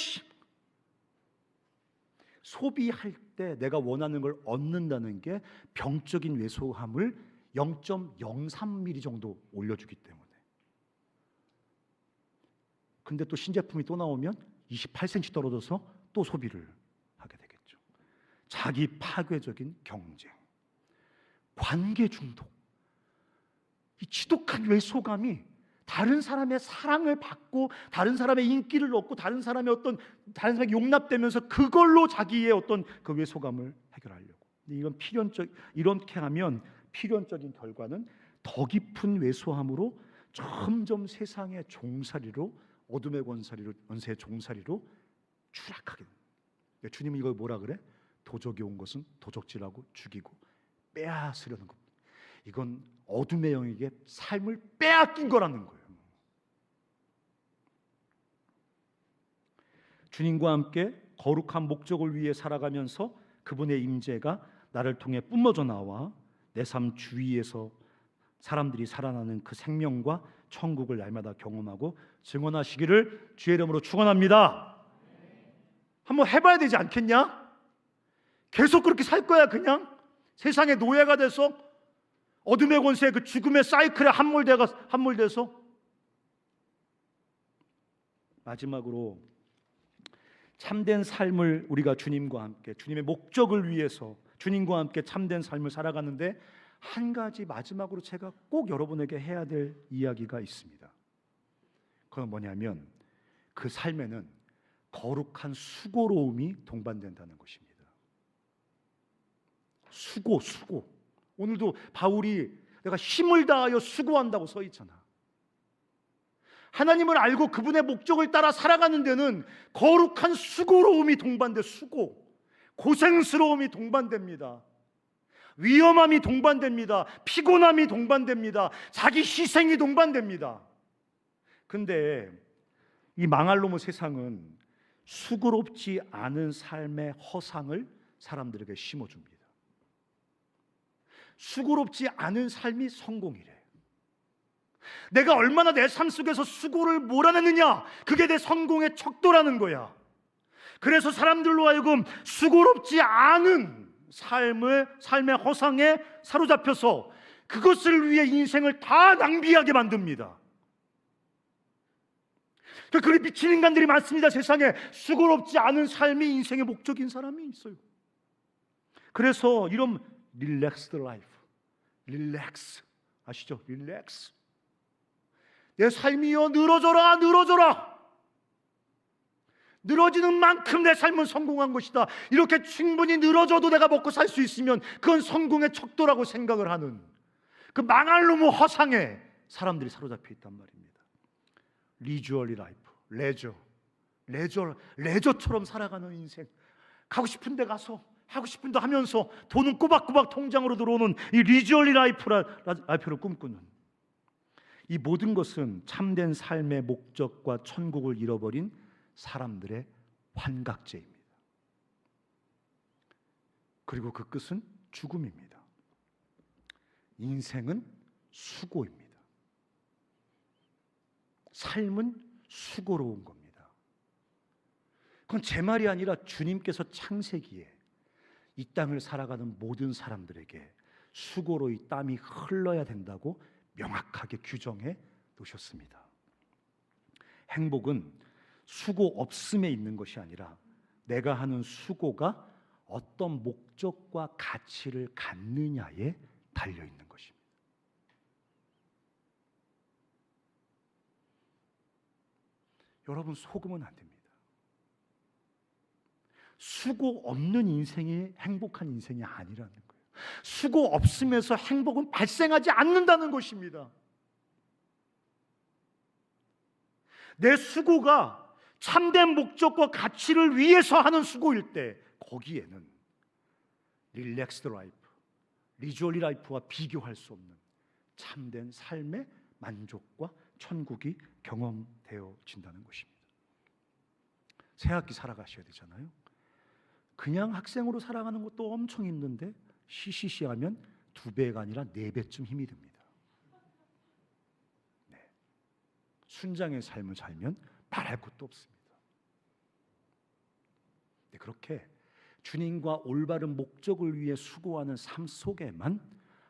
소비할 때 내가 원하는 걸 얻는다는 게 병적인 왜소함을 0.03mm 정도 올려주기 때문에. 근데 또 신제품이 또 나오면 28cm 떨어져서 또 소비를 하게 되겠죠. 자기 파괴적인 경쟁, 관계 중독, 이 지독한 왜소감이 다른 사람의 사랑을 받고 다른 사람의 인기를 얻고 다른 사람의 용납되면서 그걸로 자기의 어떤 그 왜소감을 해결하려고. 이렇게 하면 필연적인 결과는 더 깊은 왜소함으로 점점 세상의 종살이로, 어둠의 권세의 종살이로 추락하게 됩니다. 주님은 이걸 뭐라 그래? 도적이 온 것은 도적질하고 죽이고 빼앗으려는 겁니다. 이건 어둠의 영에게 삶을 빼앗긴 거라는 거예요. 주님과 함께 거룩한 목적을 위해 살아가면서 그분의 임재가 나를 통해 뿜어져 나와 내 삶 주위에서 사람들이 살아나는 그 생명과 천국을 날마다 경험하고 증언하시기를 주의 이름으로 축원합니다. 한번 해봐야 되지 않겠냐? 계속 그렇게 살 거야 그냥? 세상의 노예가 돼서 어둠의 권세의 그 죽음의 사이클에 함몰돼서. 마지막으로 참된 삶을 우리가 주님과 함께, 주님의 목적을 위해서 주님과 함께 참된 삶을 살아가는데 한 가지 마지막으로 제가 꼭 여러분에게 해야 될 이야기가 있습니다. 그건 뭐냐면 그 삶에는 거룩한 수고로움이 동반된다는 것입니다. 수고. 오늘도 바울이 내가 힘을 다하여 수고한다고 써 있잖아. 하나님을 알고 그분의 목적을 따라 살아가는 데는 거룩한 수고로움이 동반돼. 고생스러움이 동반됩니다. 위험함이 동반됩니다. 피곤함이 동반됩니다. 자기 희생이 동반됩니다. 근데 이 망할 놈의 세상은 수고롭지 않은 삶의 허상을 사람들에게 심어줍니다. 수고롭지 않은 삶이 성공이래. 내가 얼마나 내 삶 속에서 수고를 몰아내느냐, 그게 내 성공의 척도라는 거야. 그래서 사람들로 하여금 수고롭지 않은 삶의 허상에 사로잡혀서 그것을 위해 인생을 다 낭비하게 만듭니다. 그래 미친 인간들이 많습니다. 세상에 수고롭지 않은 삶이 인생의 목적인 사람이 있어요. 그래서 이런 릴렉스드 라이프, 릴렉스 아시죠? 릴렉스. 내 삶이여 늘어져라. 늘어지는 만큼 내 삶은 성공한 것이다. 이렇게 충분히 늘어져도 내가 먹고 살 수 있으면 그건 성공의 척도라고 생각을 하는 그 망할 놈의 허상에 사람들이 사로잡혀 있단 말입니다. 리주얼리 라이프, 레저처럼 살아가는 인생. 가고 싶은 데 가서 하고 싶은 데 하면서 돈은 꼬박꼬박 통장으로 들어오는 이 리주얼리 라이프를 꿈꾸는 이 모든 것은 참된 삶의 목적과 천국을 잃어버린 사람들의 환각제입니다. 그리고 그 끝은 죽음입니다. 인생은 수고입니다. 삶은 수고로운 겁니다. 그건 제 말이 아니라 주님께서 창세기에 이 땅을 살아가는 모든 사람들에게 수고로이 땀이 흘러야 된다고 명확하게 규정해 놓으셨습니다. 행복은 수고 없음에 있는 것이 아니라 내가 하는 수고가 어떤 목적과 가치를 갖느냐에 달려 있는 것입니다. 여러분, 속으면 안 됩니다. 수고 없는 인생이 행복한 인생이 아니라는 거예요. 수고 없음에서 행복은 발생하지 않는다는 것입니다. 내 수고가 참된 목적과 가치를 위해서 하는 수고일 때 거기에는 릴렉스드 라이프, 리조리 라이프와 비교할 수 없는 참된 삶의 만족과 천국이 경험되어진다는 것입니다. 새학기 살아가셔야 되잖아요. 그냥 학생으로 살아가는 것도 엄청 힘든데 시시시하면 2배가 아니라 4배쯤 힘이 듭니다. 네. 순장의 삶을 살면 말할 것도 없습니다. 네, 그렇게 주님과 올바른 목적을 위해 수고하는 삶 속에만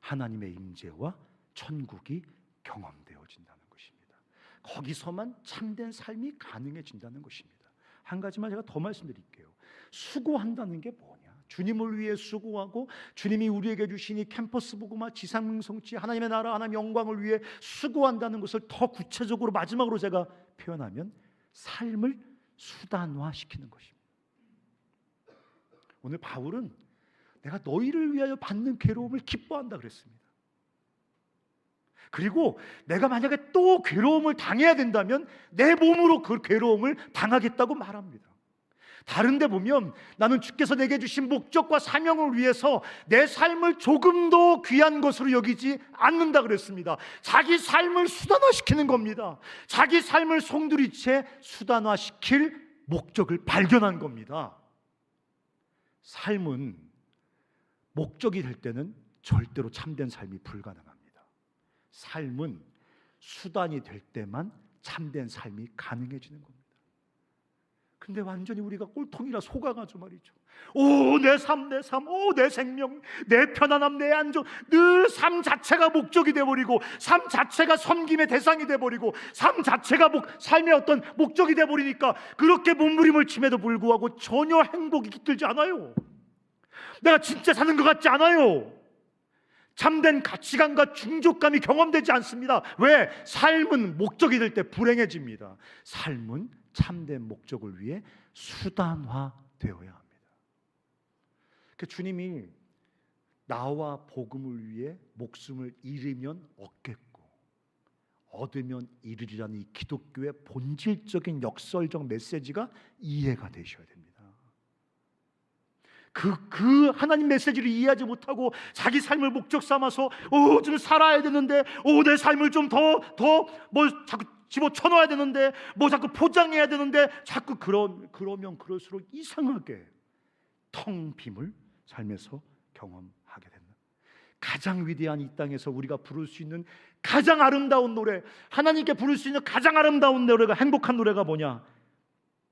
하나님의 임재와 천국이 경험되어진다는 것입니다. 거기서만 참된 삶이 가능해진다는 것입니다. 한 가지만 제가 더 말씀드릴게요. 수고한다는 게 뭐냐? 주님을 위해 수고하고 주님이 우리에게 주신 이 캠퍼스 복음화 지상명성치 하나님의 나라 하나님의 영광을 위해 수고한다는 것을 더 구체적으로 마지막으로 제가 표현하면 삶을 수단화시키는 것입니다. 오늘 바울은 내가 너희를 위하여 받는 괴로움을 기뻐한다 그랬습니다. 그리고 내가 만약에 또 괴로움을 당해야 된다면 내 몸으로 그 괴로움을 당하겠다고 말합니다. 다른 데 보면 나는 주께서 내게 주신 목적과 사명을 위해서 내 삶을 조금 더 귀한 것으로 여기지 않는다 그랬습니다. 자기 삶을 수단화시키는 겁니다. 자기 삶을 송두리째 수단화시킬 목적을 발견한 겁니다. 삶은 목적이 될 때는 절대로 참된 삶이 불가능합니다. 삶은 수단이 될 때만 참된 삶이 가능해지는 겁니다. 근데 완전히 우리가 꼴통이라 속아가지고 말이죠. 오, 내 삶, 오, 내 생명, 내 편안함, 내 안정, 늘 삶 자체가 목적이 돼버리고 삶 자체가 섬김의 대상이 돼버리고 삶 자체가 삶의 어떤 목적이 돼버리니까 그렇게 몸부림을 침에도 불구하고 전혀 행복이 깃들지 않아요. 내가 진짜 사는 것 같지 않아요. 참된 가치관과 충족감이 경험되지 않습니다. 왜? 삶은 목적이 될 때 불행해집니다. 삶은 참된 목적을 위해 수단화되어야 합니다. 그 주님이 나와 복음을 위해 목숨을 잃으면 얻겠고 얻으면 잃으리라는 이 기독교의 본질적인 역설적 메시지가 이해가 되셔야 됩니다. 그 하나님 메시지를 이해하지 못하고 자기 삶을 목적 삼아서 좀 살아야 되는데 내 삶을 좀 더 뭐 자꾸 집어쳐 넣어야 되는데 뭐 자꾸 포장해야 되는데 자꾸 그러면 그럴수록 이상하게 텅 빔을 삶에서 경험하게 된다. 가장 위대한 이 땅에서 우리가 부를 수 있는 가장 아름다운 노래, 하나님께 부를 수 있는 가장 아름다운 노래가, 행복한 노래가 뭐냐?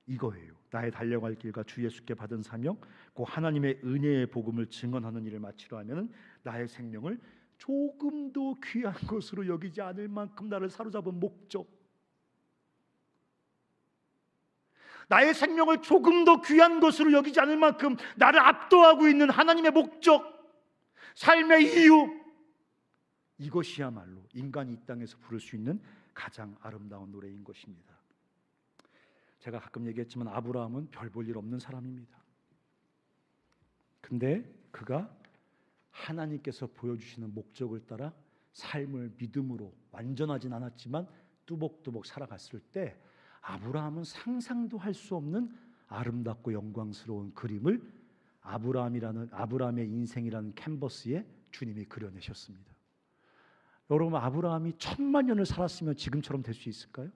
이거예요. 나의 달려갈 길과 주 예수께 받은 사명, 그 하나님의 은혜의 복음을 증언하는 일을 마치려 하면 나의 생명을 조금 더 귀한 것으로 여기지 않을 만큼 나를 사로잡은 목적, 나의 생명을 조금 더 귀한 것으로 여기지 않을 만큼 나를 압도하고 있는 하나님의 목적, 삶의 이유, 이것이야말로 인간이 이 땅에서 부를 수 있는 가장 아름다운 노래인 것입니다. 제가 가끔 얘기했지만 아브라함은 별 볼 일 없는 사람입니다. 근데 그가 하나님께서 보여주시는 목적을 따라 삶을 믿음으로 완전하진 않았지만 뚜벅뚜벅 살아갔을 때 아브라함은 상상도 할 수 없는 아름답고 영광스러운 그림을 아브라함의 인생이라는 캔버스에 주님이 그려내셨습니다. 여러분, 아브라함이 1000만 년을 살았으면 지금처럼 될 수 있을까요?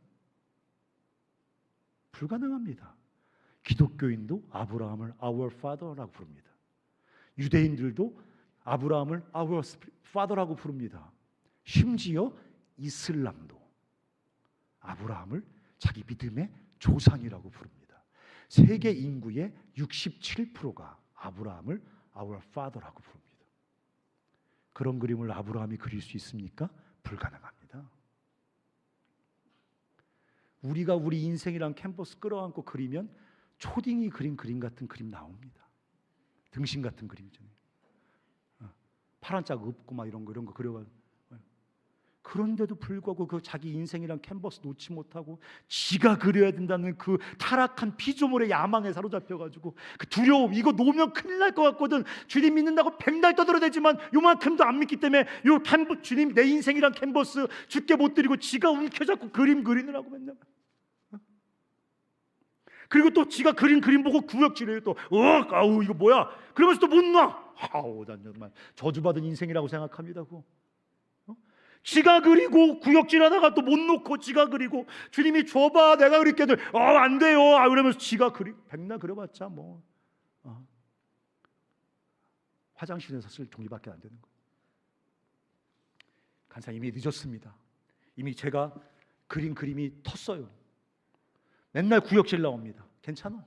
불가능합니다. 기독교인도 아브라함을 Our Father라고 부릅니다. 유대인들도 아브라함을 Our Father라고 부릅니다. 심지어 이슬람도 아브라함을 자기 믿음의 조상이라고 부릅니다. 세계 인구의 67%가 아브라함을 Our Father라고 부릅니다. 그런 그림을 아브라함이 그릴 수 있습니까? 불가능합니다. 우리가 우리 인생이란 캔버스 끌어안고 그리면 초딩이 그린 그림 같은 그림 나옵니다. 등신 같은 그림이잖아요. 파란 짝 없고 막 이런 거 그려가지고. 그런데도 불구하고 그 자기 인생이란 캔버스 놓지 못하고 지가 그려야 된다는 그 타락한 피조물의 야망에 사로잡혀가지고 그 두려움, 이거 놓으면 큰일 날 것 같거든. 주님 믿는다고 백날 떠들어대지만 요만큼도 안 믿기 때문에 요 캔버스, 주님 내 인생이란 캔버스 주께 못 드리고 지가 움켜잡고 그림 그리느라고 맨날. 그리고 또 지가 그린 그림 보고 구역질해요. 또 아우 이거 뭐야? 그러면서 또 못 놔. 아우 난 정말 저주받은 인생이라고 생각합니다. 지가 그리고 구역질하다가 또 못 놓고 지가 그리고 주님이 줘봐 내가 그릴게 안 돼요. 그러면서 지가 백날 그려봤자 뭐 화장실에서 쓸 종이밖에 안 되는 거예요. 간사 이미 늦었습니다. 이미 제가 그린 그림이 텄어요. 맨날 구역질 나옵니다. 괜찮아.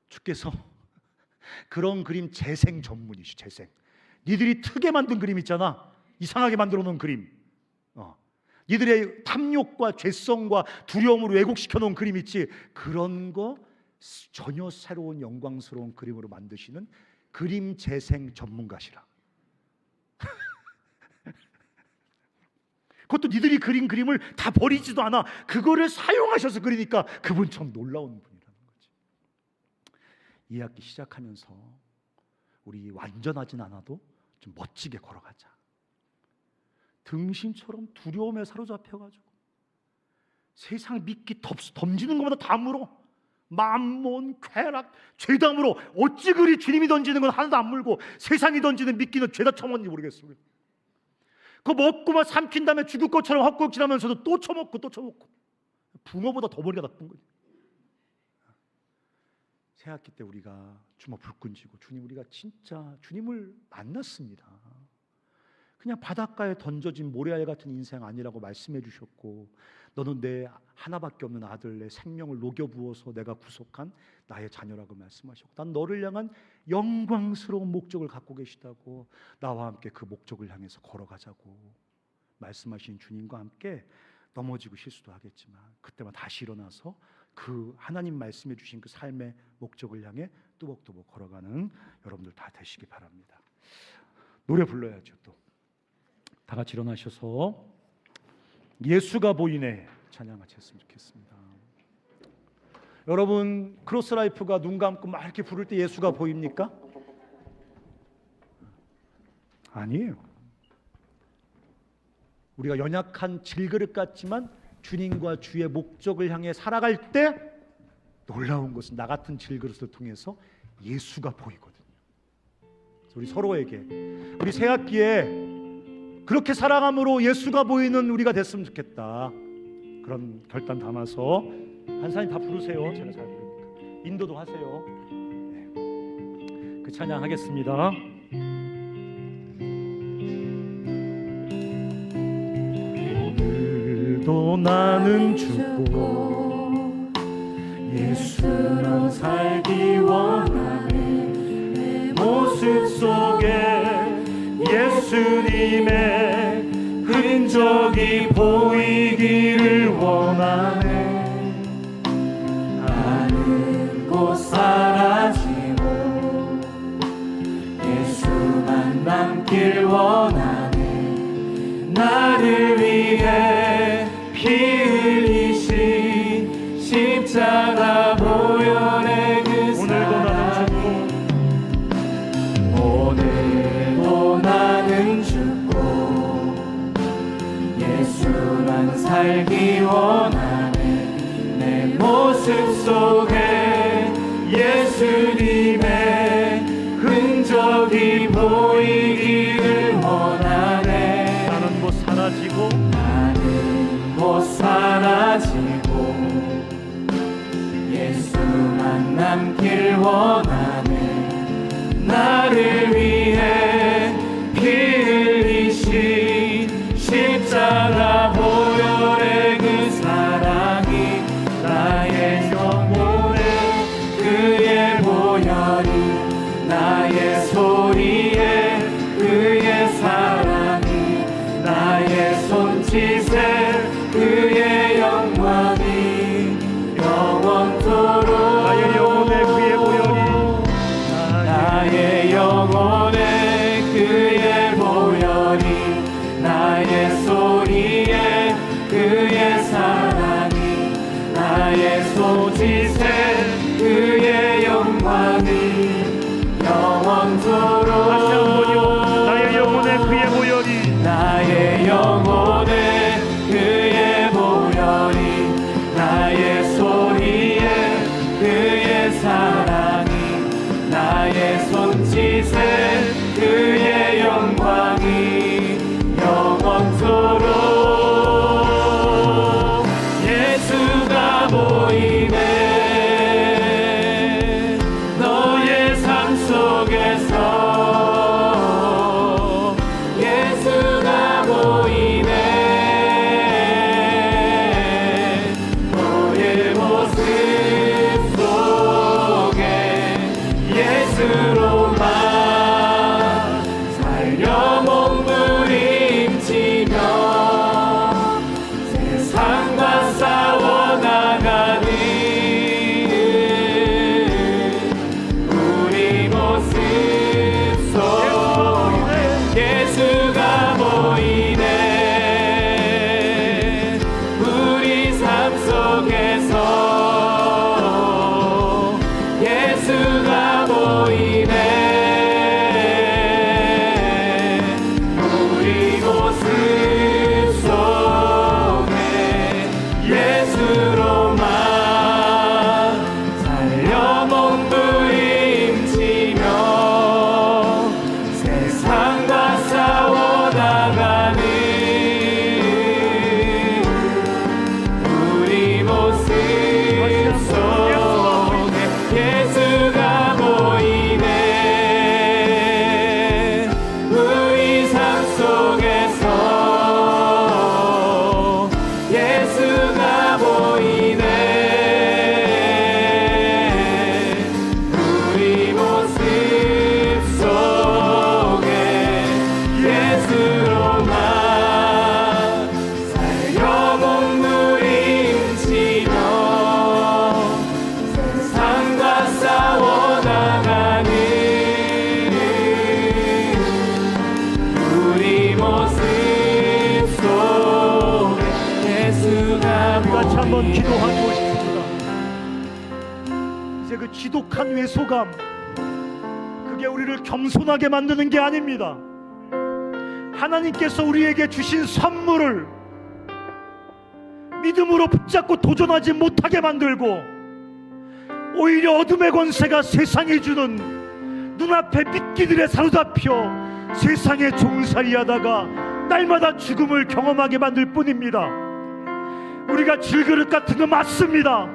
주께서 그런 그림 재생 전문이시. 재생. 니들이 트게 만든 그림 있잖아. 이상하게 만들어 놓은 그림. 니들의 탐욕과 죄성과 두려움으로 왜곡시켜 놓은 그림 있지. 그런 거 전혀 새로운 영광스러운 그림으로 만드시는 그림 재생 전문가시라. 그것도 니들이 그린 그림을 다 버리지도 않아. 그거를 사용하셔서 그리니까 그분 참 놀라운 분이라는 거지. 이 학기 시작하면서 우리 완전하진 않아도 좀 멋지게 걸어가자. 등신처럼 두려움에 사로잡혀가지고 세상 미끼 던지는 것마다 다 물어. 만몬, 쾌락, 죄다 물어. 어찌 그리 주님이 던지는 건 하나도 안 물고 세상이 던지는 미끼는 죄다 처먹는지 모르겠어요. 그거 먹고만 삼킨 다음에 죽을 것처럼 헛구역질하면서도 또 처먹고 또 처먹고. 붕어보다 더 머리가 나쁜 거지. 새학기 때 우리가 주먹 불끈 쥐고 주님, 우리가 진짜 주님을 만났습니다. 그냥 바닷가에 던져진 모래알 같은 인생 아니라고 말씀해 주셨고, 너는 내 하나밖에 없는 아들, 내 생명을 녹여 부어서 내가 구속한 나의 자녀라고 말씀하셨고, 난 너를 향한 영광스러운 목적을 갖고 계시다고, 나와 함께 그 목적을 향해서 걸어가자고 말씀하신 주님과 함께 넘어지고 실수도 하겠지만 그때만 다시 일어나서 그 하나님 말씀해 주신 그 삶의 목적을 향해 뚜벅뚜벅 걸어가는 여러분들 다 되시기 바랍니다. 노래 불러야죠. 또 다 같이 일어나셔서 예수가 보이네 찬양 같이 했으면 좋겠습니다. 여러분, 크로스라이프가 눈 감고 막 이렇게 부를 때 예수가 보입니까? 아니에요. 우리가 연약한 질그릇 같지만 주님과 주의 목적을 향해 살아갈 때 놀라운 것은 나 같은 질그릇을 통해서 예수가 보이거든요. 그래서 우리 서로에게 우리 새학기에 그렇게 살아감으로 예수가 보이는 우리가 됐으면 좋겠다. 그런 결단 담아서 한 사람이 다 부르세요. 제가 잘 부르니까 인도도 하세요. 네. 그 찬양 하겠습니다. 오늘도 나는 죽고 예수로 살기 원하네. 내 모습 속에 예수님의 흔적이 보이기를 원하네. 아는 곳 사라지고 예수만 남길 원하네. 나를 위해 피 흘리신 십자가 보혈의 그 사랑이 오늘도 나는 죽고 예수만 살기 원하네. 내 모습 속에 예수님의 흔적이 보이기를 원하네. 나는 곧 사라지고 예수만 남길 원하네. 나를 위해 한번 기도하고 싶습니다. 이제 그 지독한 외소감, 그게 우리를 겸손하게 만드는 게 아닙니다. 하나님께서 우리에게 주신 선물을 믿음으로 붙잡고 도전하지 못하게 만들고, 오히려 어둠의 권세가 세상에 주는 눈앞의 미끼들에 사로잡혀 세상에 종살이 하다가 날마다 죽음을 경험하게 만들 뿐입니다. 우리가 질그릇 같은 거 맞습니다.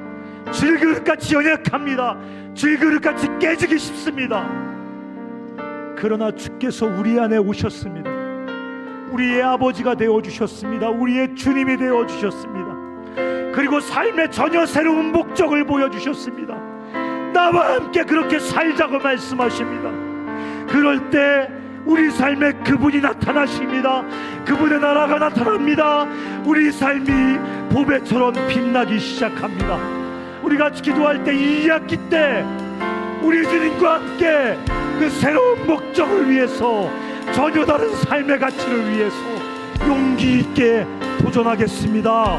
질그릇같이 연약합니다. 질그릇같이 깨지기 쉽습니다. 그러나 주께서 우리 안에 오셨습니다. 우리의 아버지가 되어주셨습니다. 우리의 주님이 되어주셨습니다. 그리고 삶의 전혀 새로운 목적을 보여주셨습니다. 나와 함께 그렇게 살자고 말씀하십니다. 그럴 때 우리 삶에 그분이 나타나십니다. 그분의 나라가 나타납니다. 우리 삶이 보배처럼 빛나기 시작합니다. 우리가 기도할 때, 이 2학기 때 우리 주님과 함께 그 새로운 목적을 위해서, 전혀 다른 삶의 가치를 위해서 용기 있게 도전하겠습니다.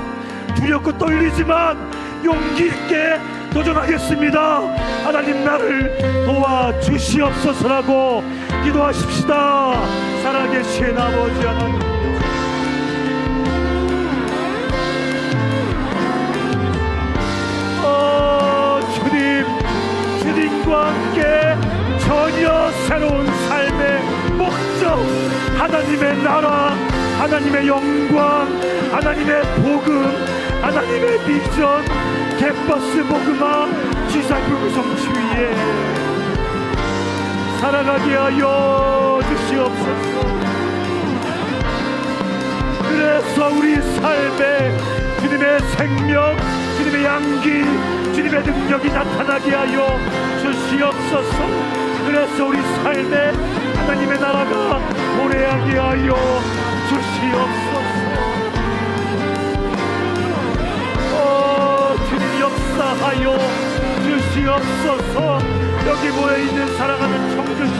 두렵고 떨리지만 용기 있게 도전하겠습니다. 하나님, 나를 도와주시옵소서라고 기도하십시다. 살아계신 아버지 하나님, 주님과 함께 전혀 새로운 삶의 목적, 하나님의 나라, 하나님의 영광, 하나님의 복음, 하나님의 비전, 갯버스 복음화 지상국 성취 위에 살아가게 하여 주시옵소서. 그래서 우리 삶에 주님의 생명, 주님의 양기, 주님의 능력이 나타나게 하여 주시옵소서. 그래서 우리 삶에 하나님의 나라가 도래하게 하여 주시옵소서. 주님 역사하여 주시옵소서. 여기 모여있는 사랑하는 청주시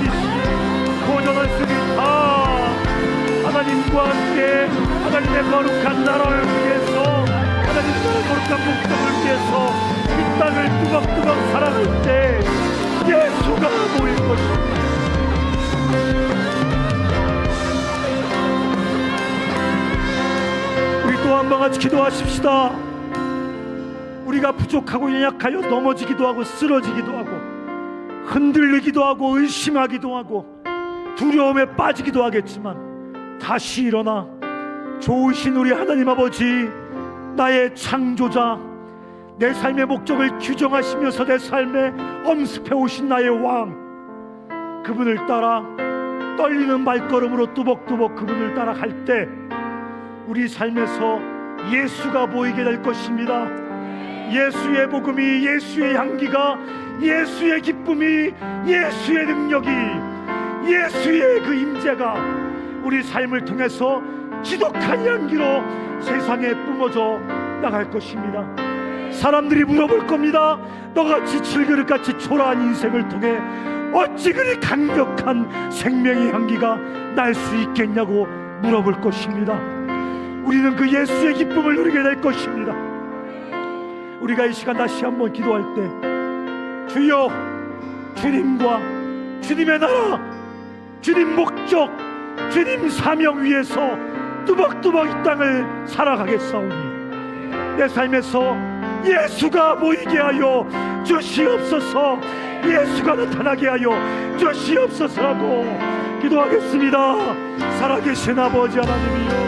고전원수님 다 하나님과 함께 하나님의 거룩한 나라를 위해서, 하나님의 거룩한 목적을 위해서 이 땅을 뚜벅뚜벅 살아갈 때 예수가 보일 것입니다. 우리 또 한 번 같이 기도하십시다. 우리가 부족하고 연약하여 넘어지기도 하고 쓰러지기도 하고 흔들리기도 하고 의심하기도 하고 두려움에 빠지기도 하겠지만, 다시 일어나 좋으신 우리 하나님 아버지, 나의 창조자, 내 삶의 목적을 규정하시면서 내 삶에 엄습해 오신 나의 왕, 그분을 따라 떨리는 발걸음으로 뚜벅뚜벅 그분을 따라 갈 때 우리 삶에서 예수가 보이게 될 것입니다. 예수의 복음이, 예수의 향기가, 예수의 기쁨이, 예수의 능력이, 예수의 그 임재가 우리 삶을 통해서 지독한 향기로 세상에 뿜어져 나갈 것입니다. 사람들이 물어볼 겁니다. 너같이 질그릇같이 초라한 인생을 통해 어찌 그리 강력한 생명의 향기가 날 수 있겠냐고 물어볼 것입니다. 우리는 그 예수의 기쁨을 누리게 될 것입니다. 우리가 이 시간 다시 한번 기도할 때, 주여, 주님과 주님의 나라, 주님 목적, 주님 사명 위해서 뚜벅뚜벅 이 땅을 살아가겠사오니 내 삶에서 예수가 보이게 하여 주시옵소서. 예수가 나타나게 하여 주시옵소서라고 기도하겠습니다. 살아계신 아버지 하나님이여,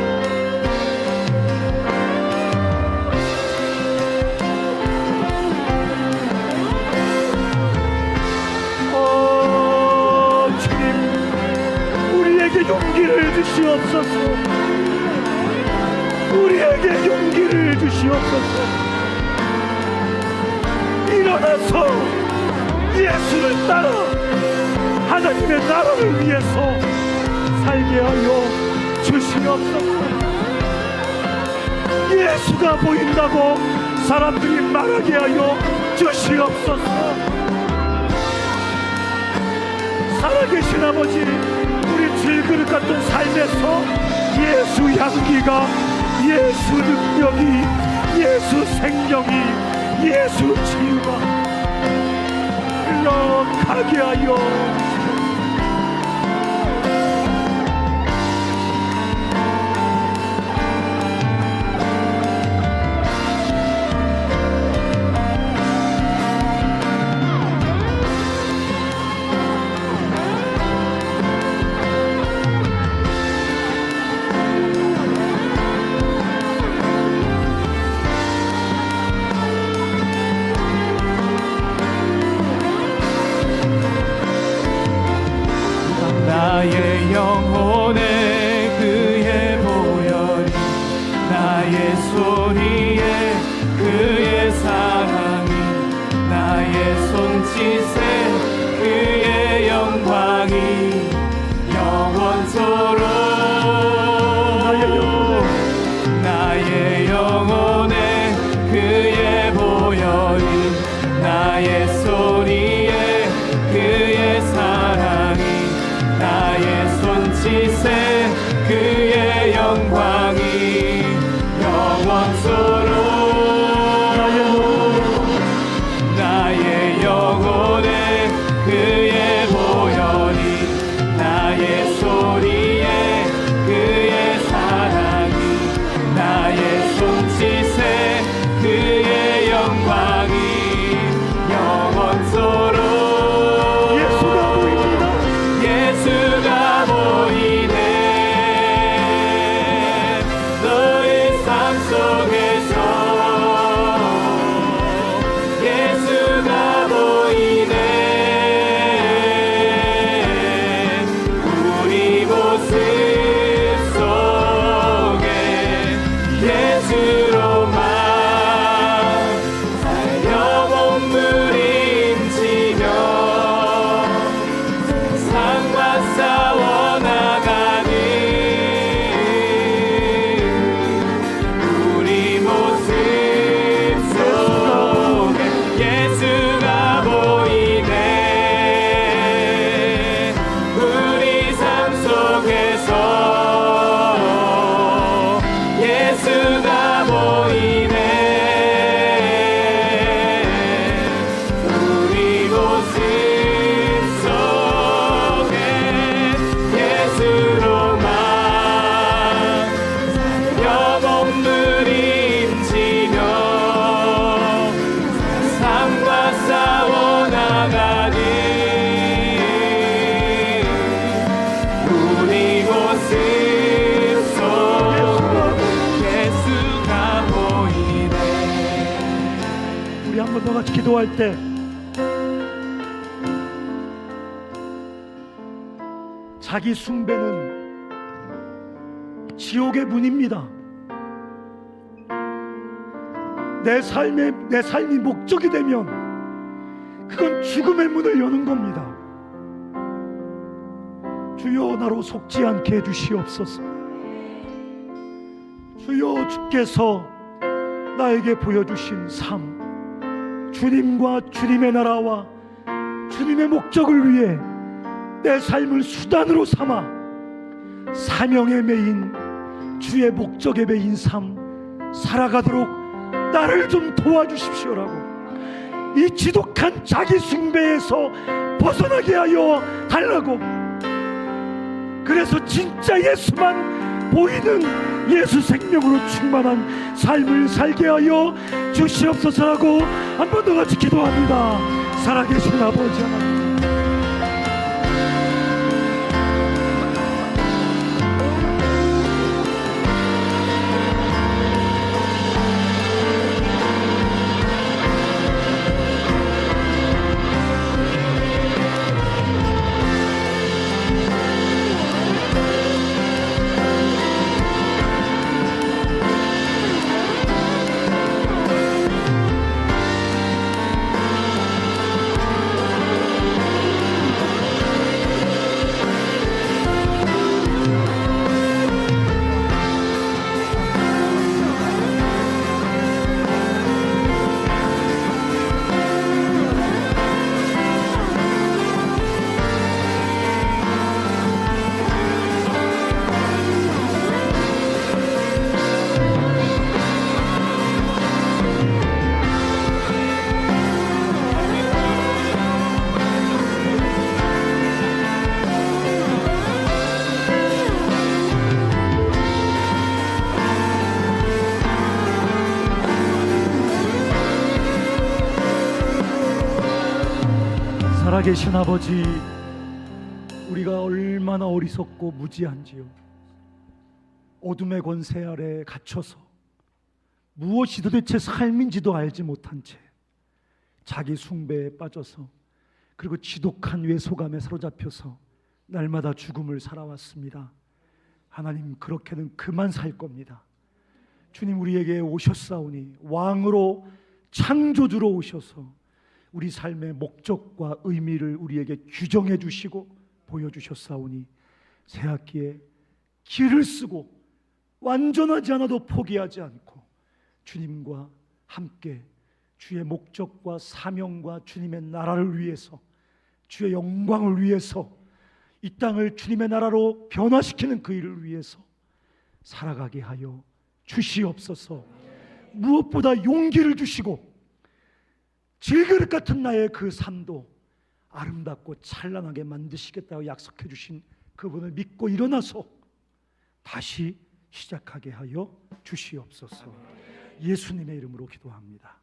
용기를 주시옵소서. 우리에게 용기를 주시옵소서. 일어나서 예수를 따라 하나님의 나라를 위해서 살게 하여 주시옵소서. 예수가 보인다고 사람들이 말하게 하여 주시옵소서. 살아계신 아버지, 질그릇 같은 삶에서 예수 향기가, 예수 능력이, 예수 생명이, 예수 치유가 흘러가게 하여 나의 영혼에 그의 보혈이, 나의 소리에 그의 사랑이, 나의 손짓에 그의 영광이 영원토록. 나의 영혼에 그의 보혈이, 나의 소리에 그의 사랑이, 나의 손짓에 그의 영광이 영원토록. 나의 영혼에 그의 보혈이, 나의 소리에 그의 사랑이, 나의 손짓에 그의 영광이 영원토록. 예수가 보입니다. 예수가 보이네. 너의 삶 속에서 예수가 보이네. 우리 모습 속에 예수로만 살려 몸부림치며 세상과 싸워 나가는 우리 모습 속에 예수가 보이네. 우리 삶 속에서 예수가 보이네. 우리 모습 속에 예수로만 살려 몸부림치며 세상과 싸워 나가는 우리 모습 속에 예수가 보이네. 우리 한 번 더 같이 기도할 때 자기 숭배는 지옥의 문입니다. 내 삶이 목적이 되면 그건 죽음의 문을 여는 겁니다. 주여, 나로 속지 않게 해주시옵소서. 주여, 주께서 나에게 보여주신 삶, 주님과 주님의 나라와 주님의 목적을 위해 내 삶을 수단으로 삼아 사명에 매인, 주의 목적에 매인 삶 살아가도록 나를 좀 도와주십시오라고, 이 지독한 자기 숭배에서 벗어나게 하여 달라고, 그래서 진짜 예수만 보이는 예수 생명으로 충만한 삶을 살게 하여 주시옵소서라고 한 번 더 같이 기도합니다. 살아계신 아버지 하나님, 살아계신 아버지, 우리가 얼마나 어리석고 무지한지요. 어둠의 권세 아래 갇혀서 무엇이 도대체 삶인지도 알지 못한 채 자기 숭배에 빠져서, 그리고 지독한 외소감에 사로잡혀서 날마다 죽음을 살아왔습니다. 하나님, 그렇게는 그만 살 겁니다. 주님, 우리에게 오셨사오니 왕으로 창조주로 오셔서 우리 삶의 목적과 의미를 우리에게 규정해 주시고 보여주셨사오니 새 학기에 길을 쓰고 완전하지 않아도 포기하지 않고 주님과 함께 주의 목적과 사명과 주님의 나라를 위해서, 주의 영광을 위해서, 이 땅을 주님의 나라로 변화시키는 그 일을 위해서 살아가게 하여 주시옵소서. 무엇보다 용기를 주시고 질그릇 같은 나의 그 삶도 아름답고 찬란하게 만드시겠다고 약속해 주신 그분을 믿고 일어나서 다시 시작하게 하여 주시옵소서. 예수님의 이름으로 기도합니다.